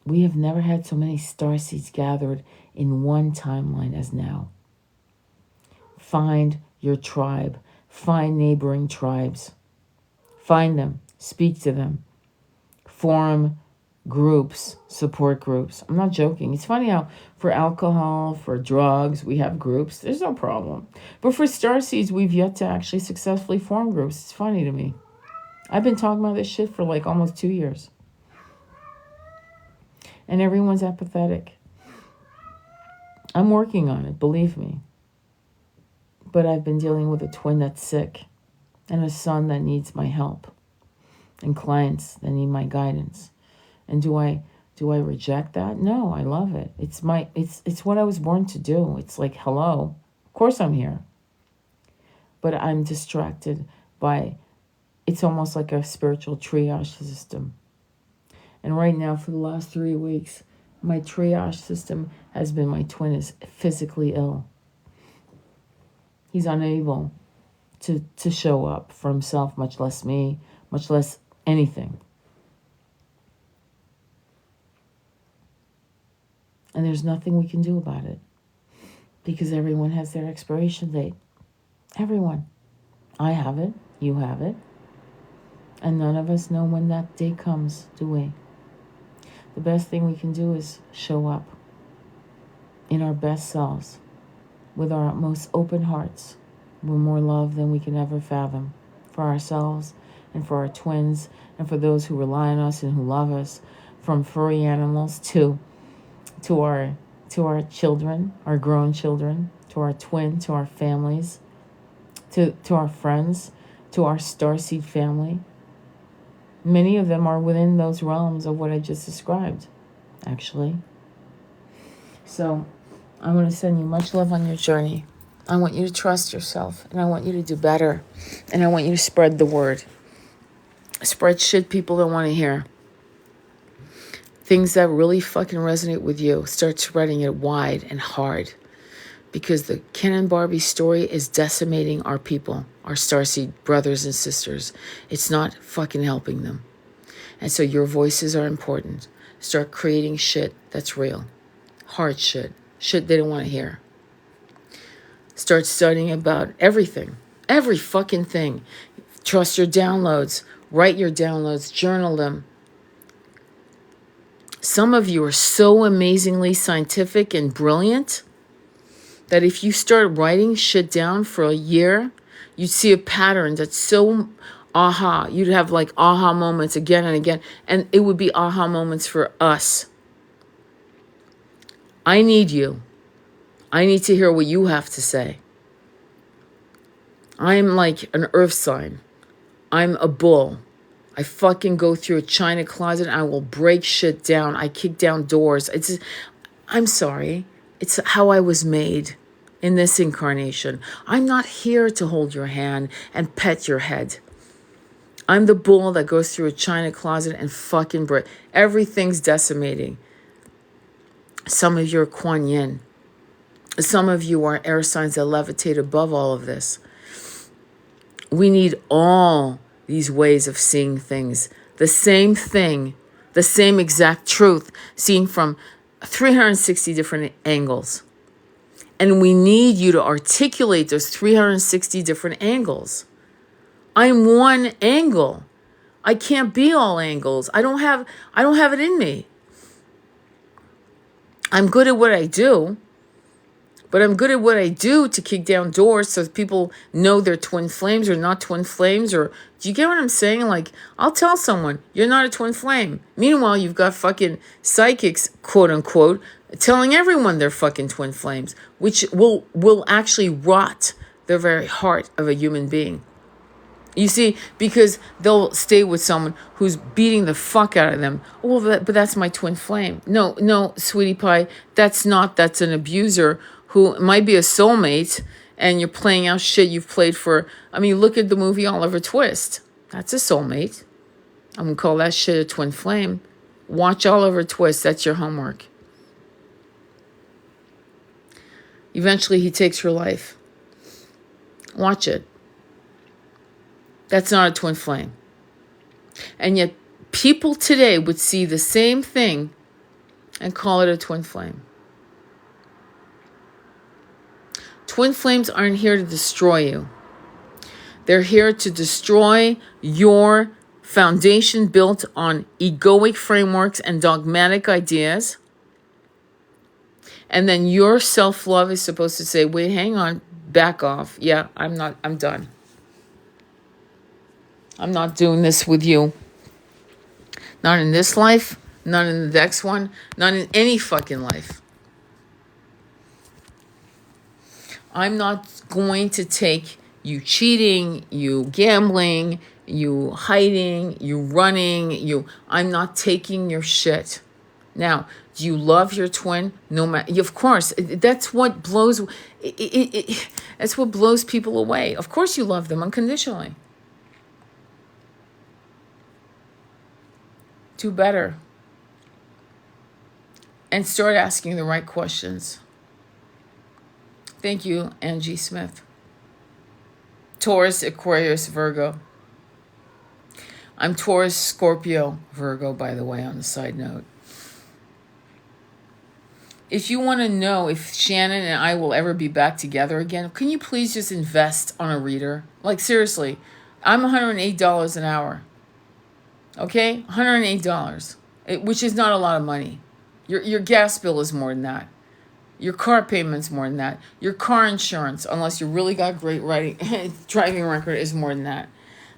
We have never had so many starseeds gathered in one timeline as now. Find your tribe. Find neighboring tribes. Find them. Speak to them. Form groups, support groups. I'm not joking. It's funny how for alcohol, for drugs, we have groups. There's no problem. But for starseeds, we've yet to actually successfully form groups. It's funny to me. I've been talking about this shit for like almost 2 years. And everyone's apathetic. I'm working on it, believe me. But I've been dealing with a twin that's sick. and a son that needs my help, and clients that need my guidance. And do I reject that? No, I love it. It's what I was born to do. It's like, hello, of course I'm here. But I'm distracted by, it's almost like a spiritual triage system. And right now, for the last 3 weeks, my triage system has been my twin is physically ill. He's unable to show up for himself, much less me, much less anything. And there's nothing we can do about it because everyone has their expiration date. Everyone. I have it. You have it. And none of us know when that day comes, do we? The best thing we can do is show up in our best selves with our most open hearts, with more love than we can ever fathom for ourselves and for our twins and for those who rely on us and who love us, from furry animals to our children, our grown children, to our twin, to our families, to our friends, to our starseed family. Many of them are within those realms of what I just described, actually. So I want to send you much love on your journey. I want you to trust yourself, and I want you to do better, and I want you to spread the word. Spread shit people don't want to hear. Things that really fucking resonate with you, start spreading it wide and hard. Because the Ken and Barbie story is decimating our people, our starseed brothers and sisters. It's not fucking helping them. And so your voices are important. Start creating shit that's real. Hard shit. Shit they don't want to hear. Start studying about everything. Every fucking thing. Trust your downloads. Write your downloads. Journal them. Some of you are so amazingly scientific and brilliant that if you start writing shit down for a year, you'd see a pattern that's so aha. You'd have like aha moments again and again. And it would be aha moments for us. I need you. I need to hear what you have to say. I'm like an earth sign. I'm a bull. I fucking go through a china closet and I will break shit down. I kick down doors. I'm sorry. It's how I was made in this incarnation. I'm not here to hold your hand and pet your head. I'm the bull that goes through a china closet and fucking break. Everything's decimating. Some of you are Kuan Yin. Some of you are air signs that levitate above all of this. We need all these ways of seeing things. The same thing, the same exact truth, seen from 360 different angles. And we need you to articulate those 360 different angles. I'm one angle. I can't be all angles. I don't have it in me. I'm good at what I do, but I'm good at what I do to kick down doors so people know they're twin flames or not twin flames. Or do you get what I'm saying? Like, I'll tell someone, you're not a twin flame. Meanwhile, you've got fucking psychics, quote unquote, telling everyone they're fucking twin flames, which will actually rot the very heart of a human being. You see, because they'll stay with someone who's beating the fuck out of them. Oh, but that's my twin flame. No, sweetie pie, that's an abuser who might be a soulmate, and you're playing out shit you've played for. I mean, look at the movie Oliver Twist. That's a soulmate. I'm going to call that shit a twin flame. Watch Oliver Twist. That's your homework. Eventually, he takes her life. Watch it. That's not a twin flame. And yet, people today would see the same thing and call it a twin flame. Twin flames aren't here to destroy you. They're here to destroy your foundation built on egoic frameworks and dogmatic ideas. And then your self-love is supposed to say, wait, hang on, back off. Yeah, I'm done. I'm not doing this with you. Not in this life, not in the next one, not in any fucking life. I'm not going to take you cheating, you gambling, you hiding, you running, I'm not taking your shit. Now, do you love your twin? No matter, of course, that's what blows, that's what blows people away. Of course you love them unconditionally. Do better. And start asking the right questions. Thank you, Angie Smith. Taurus, Aquarius, Virgo. I'm Taurus, Scorpio, Virgo, by the way, on the side note. If you want to know if Shannon and I will ever be back together again, can you please just invest on a reader? Like, seriously, I'm $108 an hour. Okay? $108, which is not a lot of money. Your gas bill is more than that. Your car payment's more than that. Your car insurance, unless you really got great driving record, is more than that.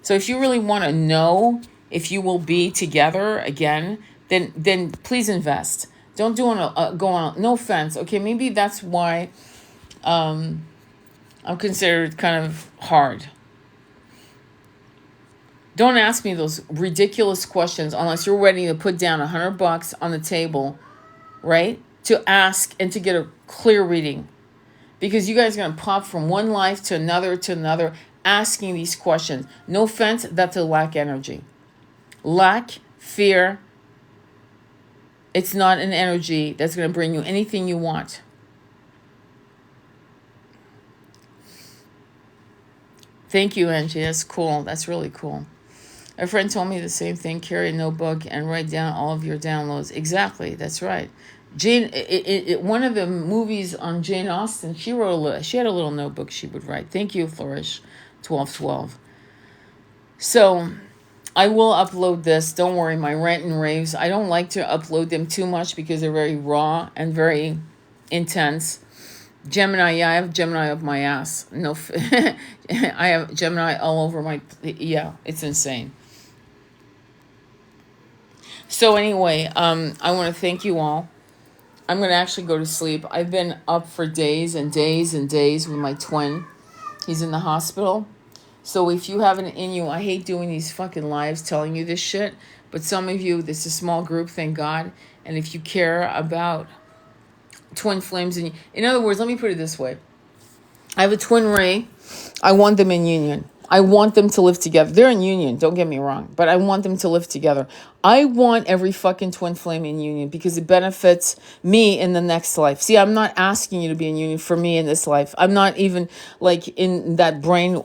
So if you really want to know if you will be together again, then please invest. Don't go on. No offense. Okay, maybe that's why I'm considered kind of hard. Don't ask me those ridiculous questions unless you're ready to put down $100 on the table, right? To ask and to get a clear reading. Because you guys are going to pop from one life to another, asking these questions. No offense, that's a lack energy. Lack, fear, it's not an energy that's going to bring you anything you want. Thank you, Angie. That's cool. That's really cool. A friend told me the same thing. Carry a notebook and write down all of your downloads. Exactly. That's right. Jane, one of the movies on Jane Austen, she had a little notebook she would write. Thank you, Flourish 1212. So I will upload this. Don't worry, my rant and raves. I don't like to upload them too much because they're very raw and very intense. Gemini, yeah, I have Gemini up my ass. No, I have Gemini all over my, yeah, it's insane. So anyway, I want to thank you all. I'm going to actually go to sleep. I've been up for days and days and days with my twin. He's in the hospital. So if you have it in you, I hate doing these fucking lives telling you this shit. But some of you, this is a small group, thank God. And if you care about twin flames, in other words, let me put it this way. I have a twin ray. I want them in union. I want them to live together. They're in union, don't get me wrong, but I want them to live together. I want every fucking twin flame in union because it benefits me in the next life. See, I'm not asking you to be in union for me in this life. I'm not even like in that brain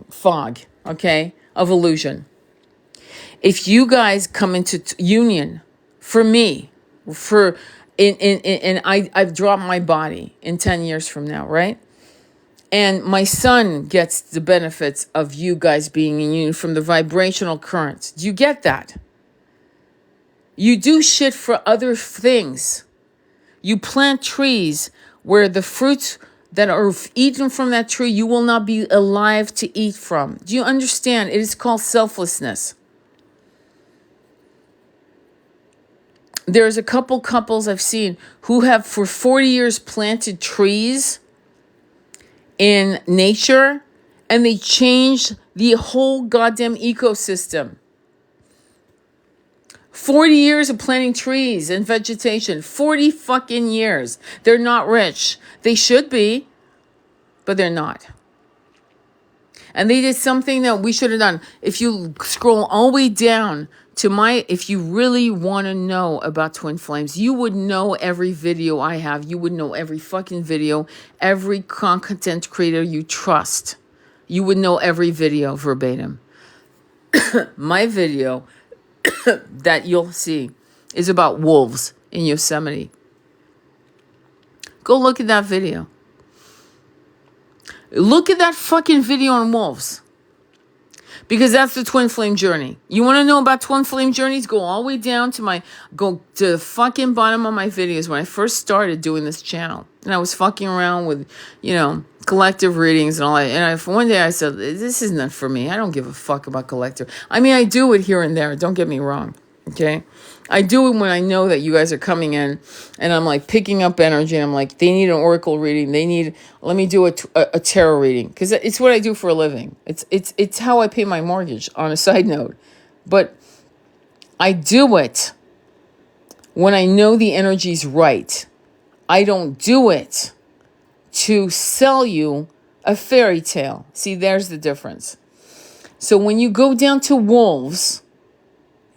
fog, okay, of illusion. If you guys come into union for me, I've dropped my body in 10 years from now, right? And my son gets the benefits of you guys being in union from the vibrational currents. Do you get that? You do shit for other things. You plant trees where the fruits that are eaten from that tree, you will not be alive to eat from. Do you understand? It is called selflessness. There's a couple couples I've seen who have for 40 years planted trees in nature, and they changed the whole goddamn ecosystem. 40 years of planting trees and vegetation. 40 fucking years. They're not rich. They should be, but they're not. And they did something that we should have done. If you scroll all the way down to if you really want to know about twin flames, you would know every video I have. You would know every fucking video, every content creator you trust. You would know every video verbatim. My video that you'll see is about wolves in Yosemite. Go look at that video. Look at that fucking video on wolves. Because that's the twin flame journey. You want to know about twin flame journeys? Go all the way down to go to the fucking bottom of my videos when I first started doing this channel. And I was fucking around with, collective readings and all that. And one day I said, this isn't for me. I don't give a fuck about collective. I mean, I do it here and there. Don't get me wrong. Okay. I do it when I know that you guys are coming in and I'm like picking up energy and I'm like, they need an oracle reading. Let me do a tarot reading, because it's what I do for a living. It's how I pay my mortgage, on a side note. But I do it when I know the energy's right. I don't do it to sell you a fairy tale. See, there's the difference. So when you go down to wolves,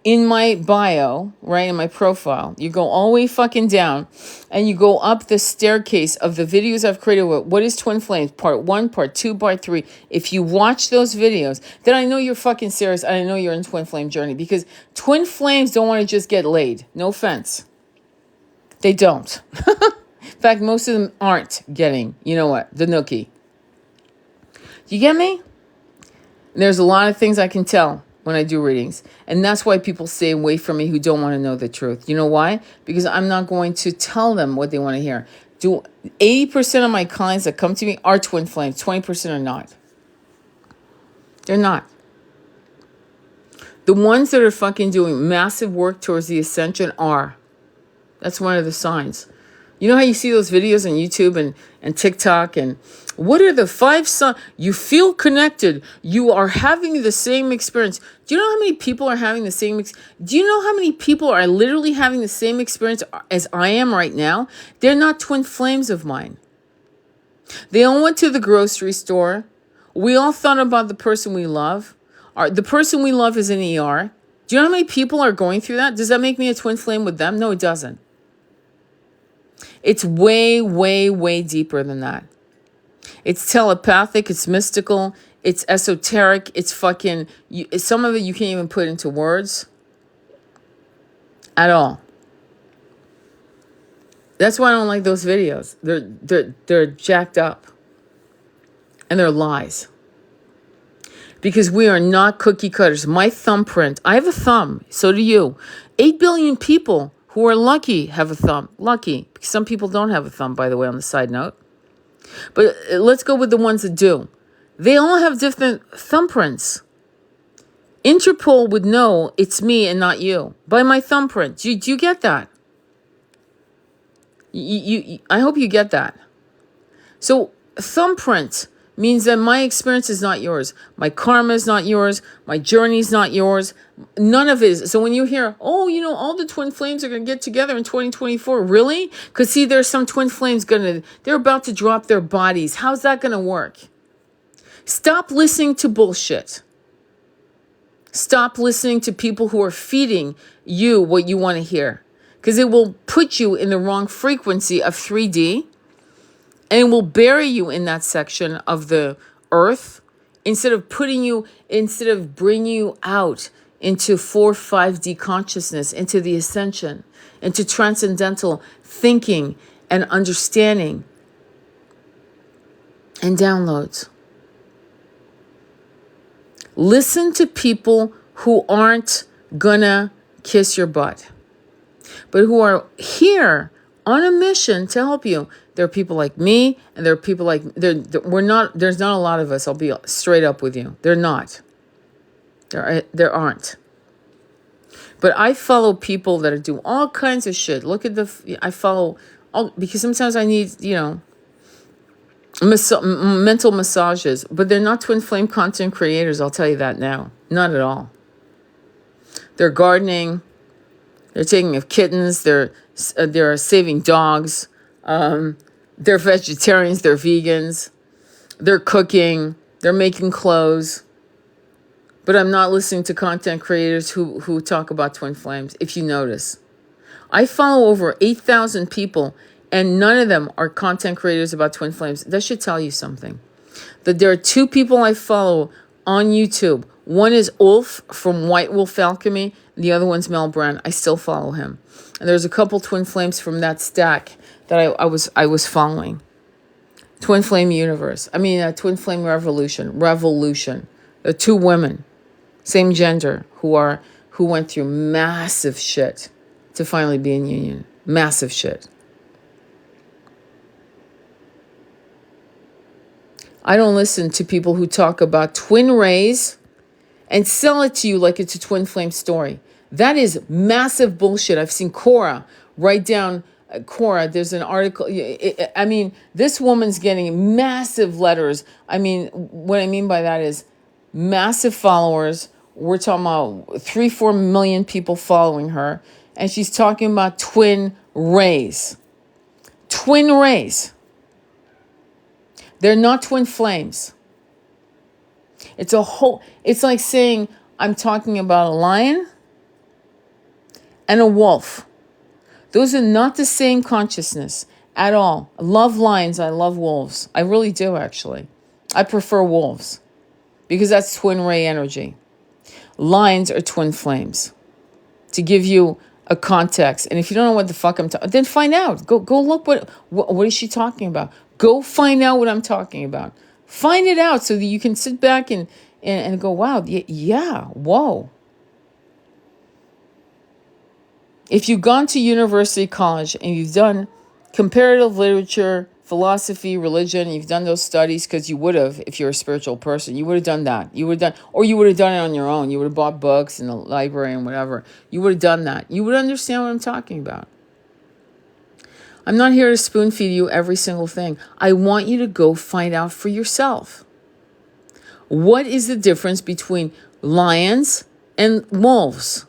in my bio, right, in my profile, you go all the way fucking down and you go up the staircase of the videos I've created with What is Twin Flames, part 1, part 2, part 3. If you watch those videos, then I know you're fucking serious and I know you're in Twin Flame journey, because Twin Flames don't want to just get laid. No offense. They don't. In fact, most of them aren't getting, you know what, the nookie. You get me? There's a lot of things I can tell when I do readings. And that's why people stay away from me who don't want to know the truth. You know why? Because I'm not going to tell them what they want to hear. 80% of my clients that come to me are twin flames. 20% are not. They're not. The ones that are fucking doing massive work towards the ascension are. That's one of the signs. You know how you see those videos on YouTube and TikTok, and what are the 5 signs? You feel connected. You are having the same experience. Do you know how many people are having the same Do you know how many people are literally having the same experience as I am right now? They're not twin flames of mine. They all went to the grocery store. We all thought about the person we love. The person we love is in ER. Do you know how many people are going through that? Does that make me a twin flame with them? No, it doesn't. It's way, way, way deeper than that. It's telepathic. It's mystical. It's esoteric. It's fucking... some of it you can't even put into words at all. That's why I don't like those videos. They're jacked up. And they're lies. Because we are not cookie cutters. My thumbprint... I have a thumb. So do you. 8 billion people who are lucky have a thumb. Lucky. Because some people don't have a thumb, by the way, on the side note. But let's go with the ones that do. They all have different thumbprints. Interpol would know it's me and not you by my thumbprint. Do you get that? I hope you get that. So thumbprint means that my experience is not yours. My karma is not yours. My journey is not yours. None of it is. So when you hear, oh, all the twin flames are going to get together in 2024. Really? Because see, there's some twin flames they're about to drop their bodies. How's that going to work? Stop listening to bullshit. Stop listening to people who are feeding you what you want to hear. Because it will put you in the wrong frequency of 3D. And it will bury you in that section of the earth instead of bringing you out into 4, 5D consciousness, into the ascension, into transcendental thinking and understanding and downloads. Listen to people who aren't gonna kiss your butt, but who are here on a mission to help you. There are people like me, and there are people like there's not a lot of us. I'll be straight up with you. They're not. There aren't. But I follow people that do all kinds of shit. I follow all, because sometimes I need mental massages, but they're not twin flame content creators. I'll tell you that now. Not at all. They're gardening. They're taking care of kittens. They're saving dogs. They're vegetarians. They're vegans. They're cooking. They're making clothes. But I'm not listening to content creators who talk about twin flames, if you notice. I follow over 8,000 people, and none of them are content creators about twin flames. That should tell you something. That there are 2 people I follow on YouTube. One is Ulf from White Wolf Alchemy. The other one's Mel Brand. I still follow him. And there's a couple twin flames from that stack that I was following. Twin Flame Universe. Twin Flame Revolution. The 2 women, same gender, who went through massive shit to finally be in union. Massive shit. I don't listen to people who talk about twin rays and sell it to you like it's a twin flame story. That is massive bullshit. I've seen Cora write down, Cora, there's an article. I mean, this woman's getting massive letters. I mean, what I mean by that is massive followers. We're talking about 3-4 million people following her. And she's talking about twin rays. Twin rays. They're not twin flames. It's like saying I'm talking about a lion and a wolf. Those are not the same consciousness at all. I love lions. I love wolves. I really do, actually. I prefer wolves because that's twin ray energy. Lions are twin flames. To give you a context. And if you don't know what the fuck I'm talking, then find out. Go look what is she talking about. Go find out what I'm talking about. Find it out so that you can sit back and go, wow, yeah, whoa. If you've gone to university, college, and you've done comparative literature, philosophy, religion, you've done those studies, because you would have, if you're a spiritual person, you would have done that. You would have done, or you would have done it on your own. You would have bought books in the library and whatever. You would have done that. You would understand what I'm talking about. I'm not here to spoon feed you every single thing. I want you to go find out for yourself. What is the difference between lions and wolves?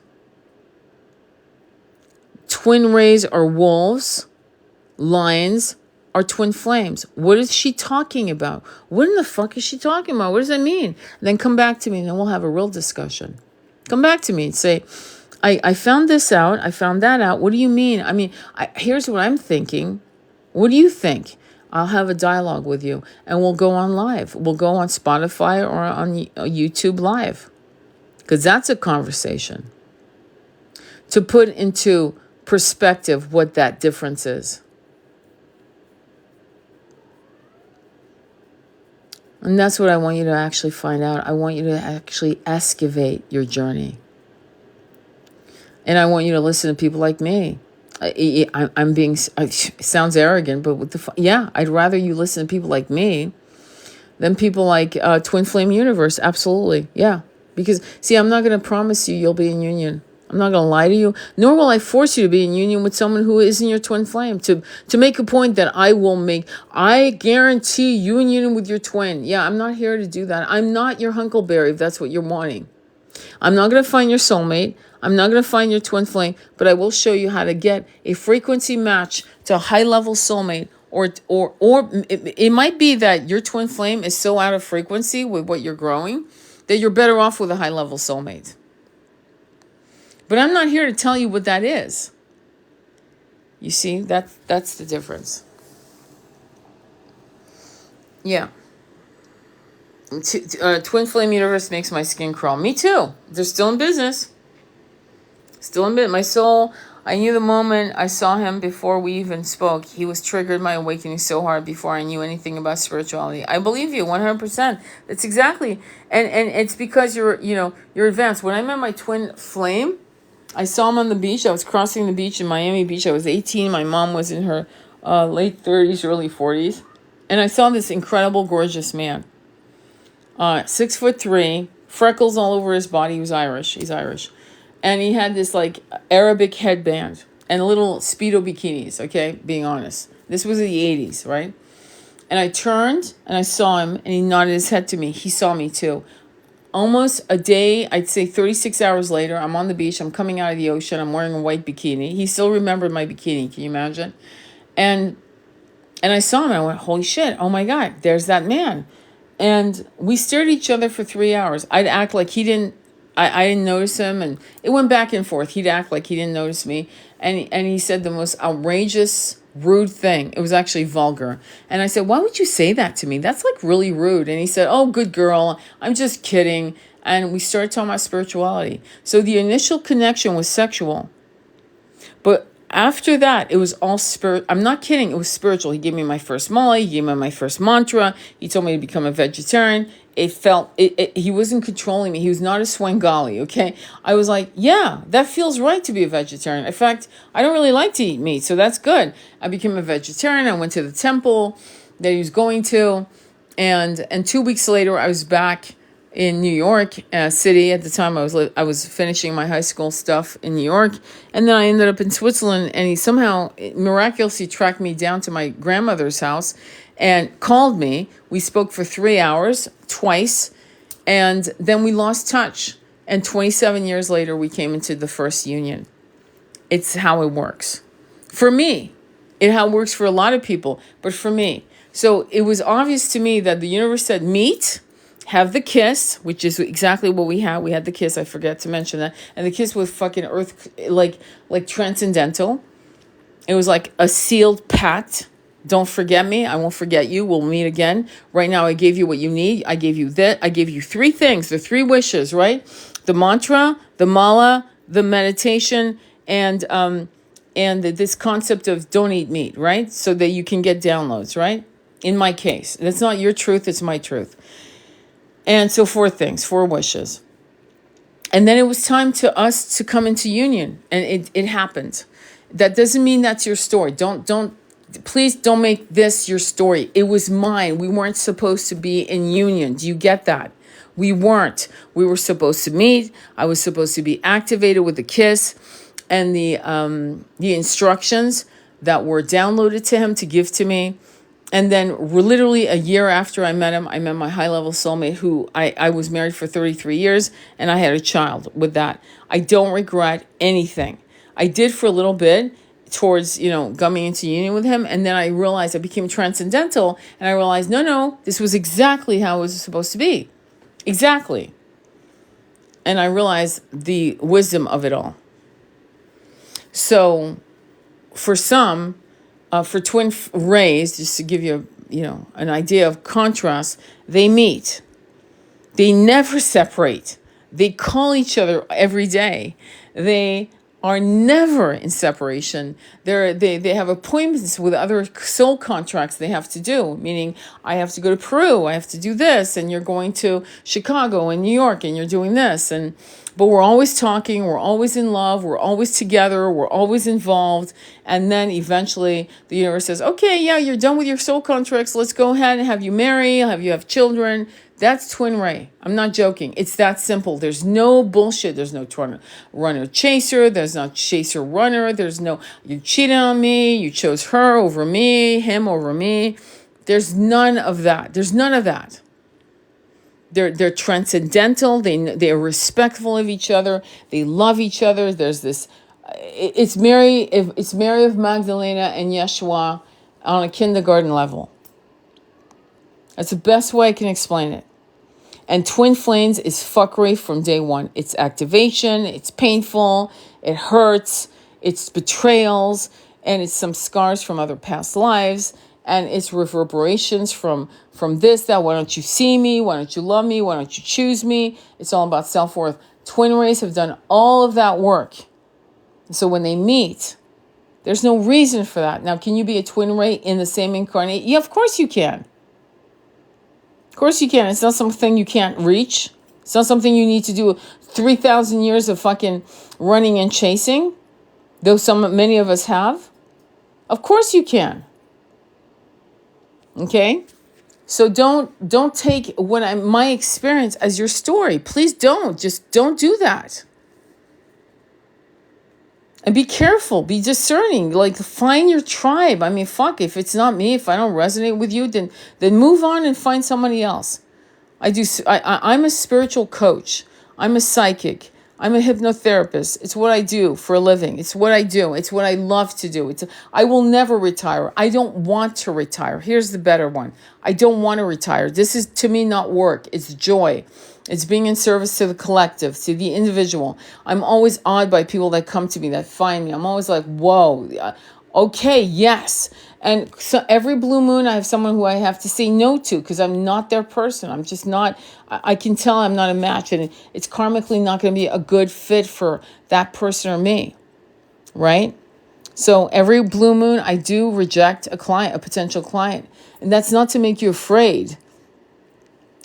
Twin rays are wolves. Lions are twin flames. What is she talking about? What in the fuck is she talking about? What does that mean? Then come back to me and then we'll have a real discussion. Come back to me and say, I found this out. I found that out. What do you mean? I mean, here's what I'm thinking. What do you think? I'll have a dialogue with you and we'll go on live. We'll go on Spotify or on YouTube live. Because that's a conversation. To put into perspective what that difference is. And that's what I want you to actually find out. I want you to actually excavate your journey. And I want you to listen to people like me. I'm being, it sounds arrogant, but yeah, I'd rather you listen to people like me than people like Twin Flame Universe. Absolutely. Yeah. Because, see, I'm not going to promise you'll be in union. I'm not going to lie to you, nor will I force you to be in union with someone who isn't your twin flame. To make a point that I will make, I guarantee you in union with your twin. Yeah, I'm not here to do that. I'm not your Huckleberry if that's what you're wanting. I'm not going to find your soulmate. I'm not going to find your twin flame, but I will show you how to get a frequency match to a high-level soulmate. Or it might be that your twin flame is so out of frequency with what you're growing that you're better off with a high-level soulmate. But I'm not here to tell you what that is. You see, that's the difference. Yeah. Twin Flame Universe makes my skin crawl. Me too. They're still in business. Still in business. My soul, I knew the moment I saw him before we even spoke. He was triggered my awakening so hard before I knew anything about spirituality. I believe you 100%. That's exactly. And it's because you're advanced. When I met my twin flame, I saw him on the beach. I was crossing the beach in Miami Beach. I was 18. My mom was in her late 30s, early 40s. And I saw this incredible, gorgeous man. 6'3", freckles all over his body. He was Irish. He's Irish. And he had this like Arabic headband and little Speedo bikinis, okay? Being honest. This was in the 80s, right? And I turned and I saw him and he nodded his head to me. He saw me too. Almost a day, I'd say 36 hours later, I'm on the beach. I'm coming out of the ocean. I'm wearing a white bikini. He still remembered my bikini. Can you imagine? And I saw him and I went, holy shit. Oh my God, there's that man. And we stared at each other for 3 hours. I'd act like he didn't, I didn't notice him. And it went back and forth. He'd act like he didn't notice me. And he said the most outrageous, rude thing. It was actually vulgar. And I said, why would you say that to me? That's like really rude. And he said, oh, good girl. I'm just kidding. And we started talking about spirituality. So the initial connection was sexual. But after that, it was all spirit. I'm not kidding. It was spiritual. He gave me my first molly. He gave me my first mantra. He told me to become a vegetarian. He wasn't controlling me. He was not a Swengali, okay? I was like, yeah, that feels right to be a vegetarian. In fact, I don't really like to eat meat, so that's good. I became a vegetarian. I went to the temple that he was going to. And 2 weeks later, I was back in New York City at the time. I was finishing my high school stuff in New York, and then I ended up in Switzerland. And he somehow miraculously tracked me down to my grandmother's house and called me. We spoke for 3 hours twice, and then we lost touch. And 27 years later, we came into the first union. It's how it works for me. How it works for a lot of people, but for me. So it was obvious to me that the universe said, meet, have the kiss, which is exactly what we had. We had the kiss. I forget to mention that. And the kiss was fucking earth, like transcendental. It was like a sealed pact. Don't forget me. I won't forget you. We'll meet again. Right now, I gave you what you need. I gave you that. I gave you 3 things, the 3 wishes, right? The mantra, the mala, the meditation, and this concept of don't eat meat, right? So that you can get downloads, right? In my case, that's not your truth. It's my truth. And so 4 things, 4 wishes. And then it was time to us to come into union, and it happened. That doesn't mean that's your story. Please don't make this your story. It was mine. We weren't supposed to be in union. Do you get that? We weren't. We were supposed to meet. I was supposed to be activated with a kiss and the instructions that were downloaded to him to give to me. And then literally a year after I met him, I met my high-level soulmate who I was married for 33 years, and I had a child with that. I don't regret anything. I did for a little bit towards, coming into union with him. And then I realized I became transcendental, and I realized, no, this was exactly how it was supposed to be. Exactly. And I realized the wisdom of it all. So for some, for twin rays, just to give you, an idea of contrast, they meet. They never separate. They call each other every day. They are never in separation. They have appointments with other soul contracts they have to do, meaning I have to go to Peru, I have to do this, and you're going to Chicago and New York, and you're doing this. But we're always talking, we're always in love, we're always together, we're always involved. And then eventually the universe says, okay, yeah, you're done with your soul contracts. Let's go ahead and have you marry, have children. That's twin ray. I'm not joking. It's that simple. There's no bullshit. There's no runner chaser. There's not chaser runner. There's no, you cheated on me. You chose her over me, him over me. There's none of that. There's none of that. They're transcendental. They're respectful of each other. They love each other. There's this, it's Mary of Magdalena and Yeshua on a kindergarten level. That's the best way I can explain it. And twin flames is fuckery from day one. It's activation, it's painful, it hurts, it's betrayals, and it's some scars from other past lives, and it's reverberations from this, that, why don't you see me, why don't you love me, why don't you choose me? It's all about self-worth. Twin rays have done all of that work. So when they meet, there's no reason for that. Now, can you be a twin ray in the same incarnate? Yeah, of course you can. Of course you can. It's not something you can't reach. It's not something you need to do 3,000 years of fucking running and chasing, though many of us have. Of course you can. Okay? So don't take my experience as your story. Please don't. Just don't do that. And be careful, be discerning, find your tribe. I mean, fuck, if it's not me, if I don't resonate with you, then move on and find somebody else. I'm a spiritual coach. I'm a psychic. I'm a hypnotherapist. It's what I do for a living. It's what I do. It's what I love to do. I will never retire. I don't want to retire. Here's the better one. I don't want to retire. This is, to me, not work. It's joy. It's being in service to the collective, to the individual. I'm always awed by people that come to me, that find me. I'm always like, whoa, okay, yes. And so every blue moon, I have someone who I have to say no to because I'm not their person. I'm just not, I can tell I'm not a match, and it's karmically not going to be a good fit for that person or me, right? So every blue moon, I do reject a client, a potential client. And that's not to make you afraid.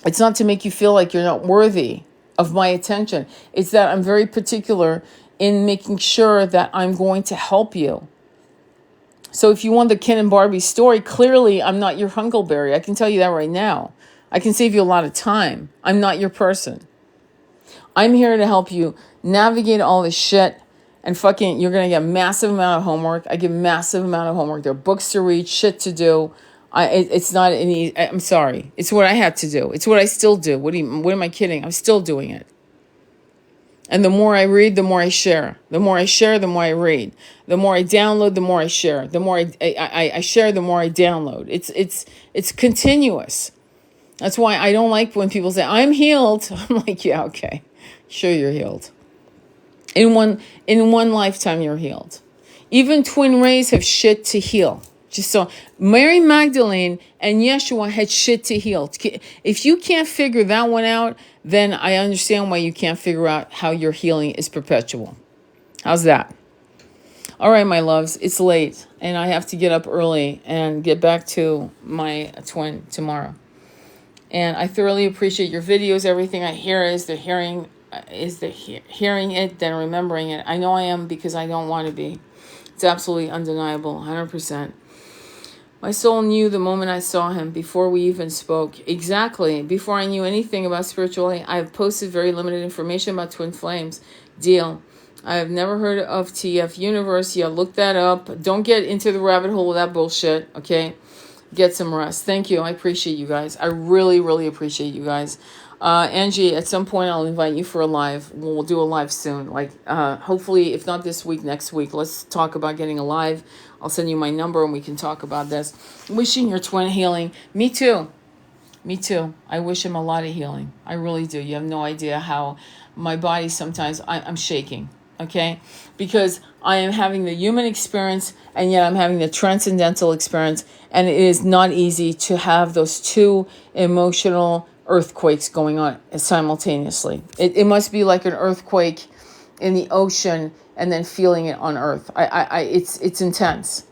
It's not to make you feel like you're not worthy of my attention. It's that I'm very particular in making sure that I'm going to help you. So if you want the Ken and Barbie story, clearly I'm not your huckleberry. I can tell you that right now. I can save you a lot of time. I'm not your person. I'm here to help you navigate all this shit. And fucking, you're going to get a massive amount of homework. I give massive amount of homework. There are books to read, shit to do. It's not any, I'm sorry. It's what I had to do. It's what I still do. What am I kidding? I'm still doing it. And the more I read, the more I share. The more I share, the more I read. The more I download, the more I share. The more I share, the more I download. It's continuous. That's why I don't like when people say, I'm healed. I'm like, yeah, okay. Sure, you're healed. In one lifetime, you're healed. Even twin rays have shit to heal. Just so Mary Magdalene and Yeshua had shit to heal. If you can't figure that one out, then I understand why you can't figure out how your healing is perpetual. How's that? All right, my loves, it's late and I have to get up early and get back to my twin tomorrow. And I thoroughly appreciate your videos. Everything I hear is the hearing it, then remembering it. I know I am because I don't want to be. It's absolutely undeniable, 100%. My soul knew the moment I saw him, before we even spoke. Exactly. Before I knew anything about spirituality, I have posted very limited information about twin flames. Deal. I have never heard of TF Universe. Yeah, look that up. Don't get into the rabbit hole of that bullshit, okay? Get some rest. Thank you. I appreciate you guys. I really, really appreciate you guys. Angie, at some point I'll invite you for a live. We'll do a live soon. Hopefully, if not this week, next week. Let's talk about getting a live. I'll send you my number and we can talk about this. Wishing your twin healing. Me too. Me too. I wish him a lot of healing. I really do. You have no idea how my body sometimes, I'm shaking. Okay? Because I am having the human experience and yet I'm having the transcendental experience. And it is not easy to have those two emotional earthquakes going on simultaneously. It must be like an earthquake in the ocean and then feeling it on earth. It's intense.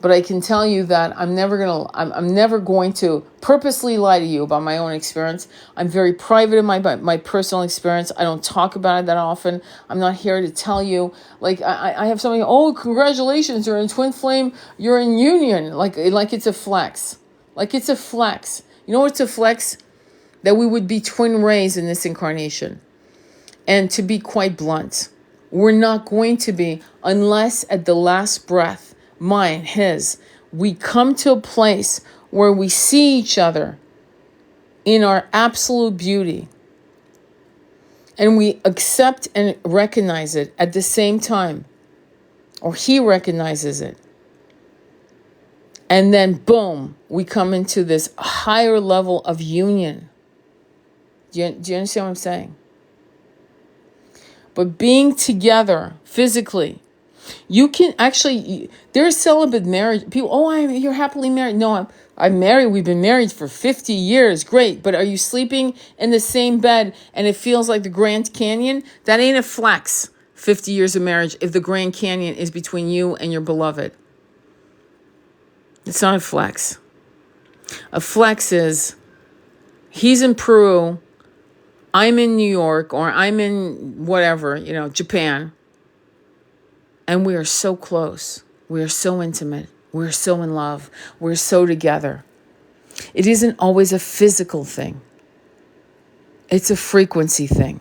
But I can tell you that I'm never going to purposely lie to you about my own experience. I'm very private in my personal experience. I don't talk about it that often. I'm not here to tell you. Like I have something. Oh, congratulations! You're in twin flame. You're in union. Like it's a flex. Like it's a flex. You know what's a flex? That we would be twin rays in this incarnation. And to be quite blunt, we're not going to be unless at the last breath, mine, his, we come to a place where we see each other in our absolute beauty. And we accept and recognize it at the same time. Or he recognizes it. And then boom, we come into this higher level of union. Do you understand what I'm saying? But being together physically, you can actually, there's celibate marriage. People, you're happily married. No, I'm married. We've been married for 50 years. Great. But are you sleeping in the same bed and it feels like the Grand Canyon? That ain't a flex. 50 years of marriage if the Grand Canyon is between you and your beloved. It's not a flex. A flex is, he's in Peru, I'm in New York, or I'm in whatever, Japan. And we are so close. We are so intimate. We're so in love. We're so together. It isn't always a physical thing. It's a frequency thing.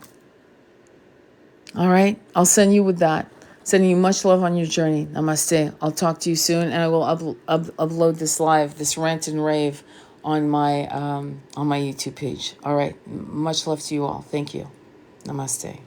All right? I'll send you with that. Sending you much love on your journey. Namaste. I'll talk to you soon. And I will upload this live, this rant and rave on my YouTube page. All right. Much love to you all. Thank you. Namaste.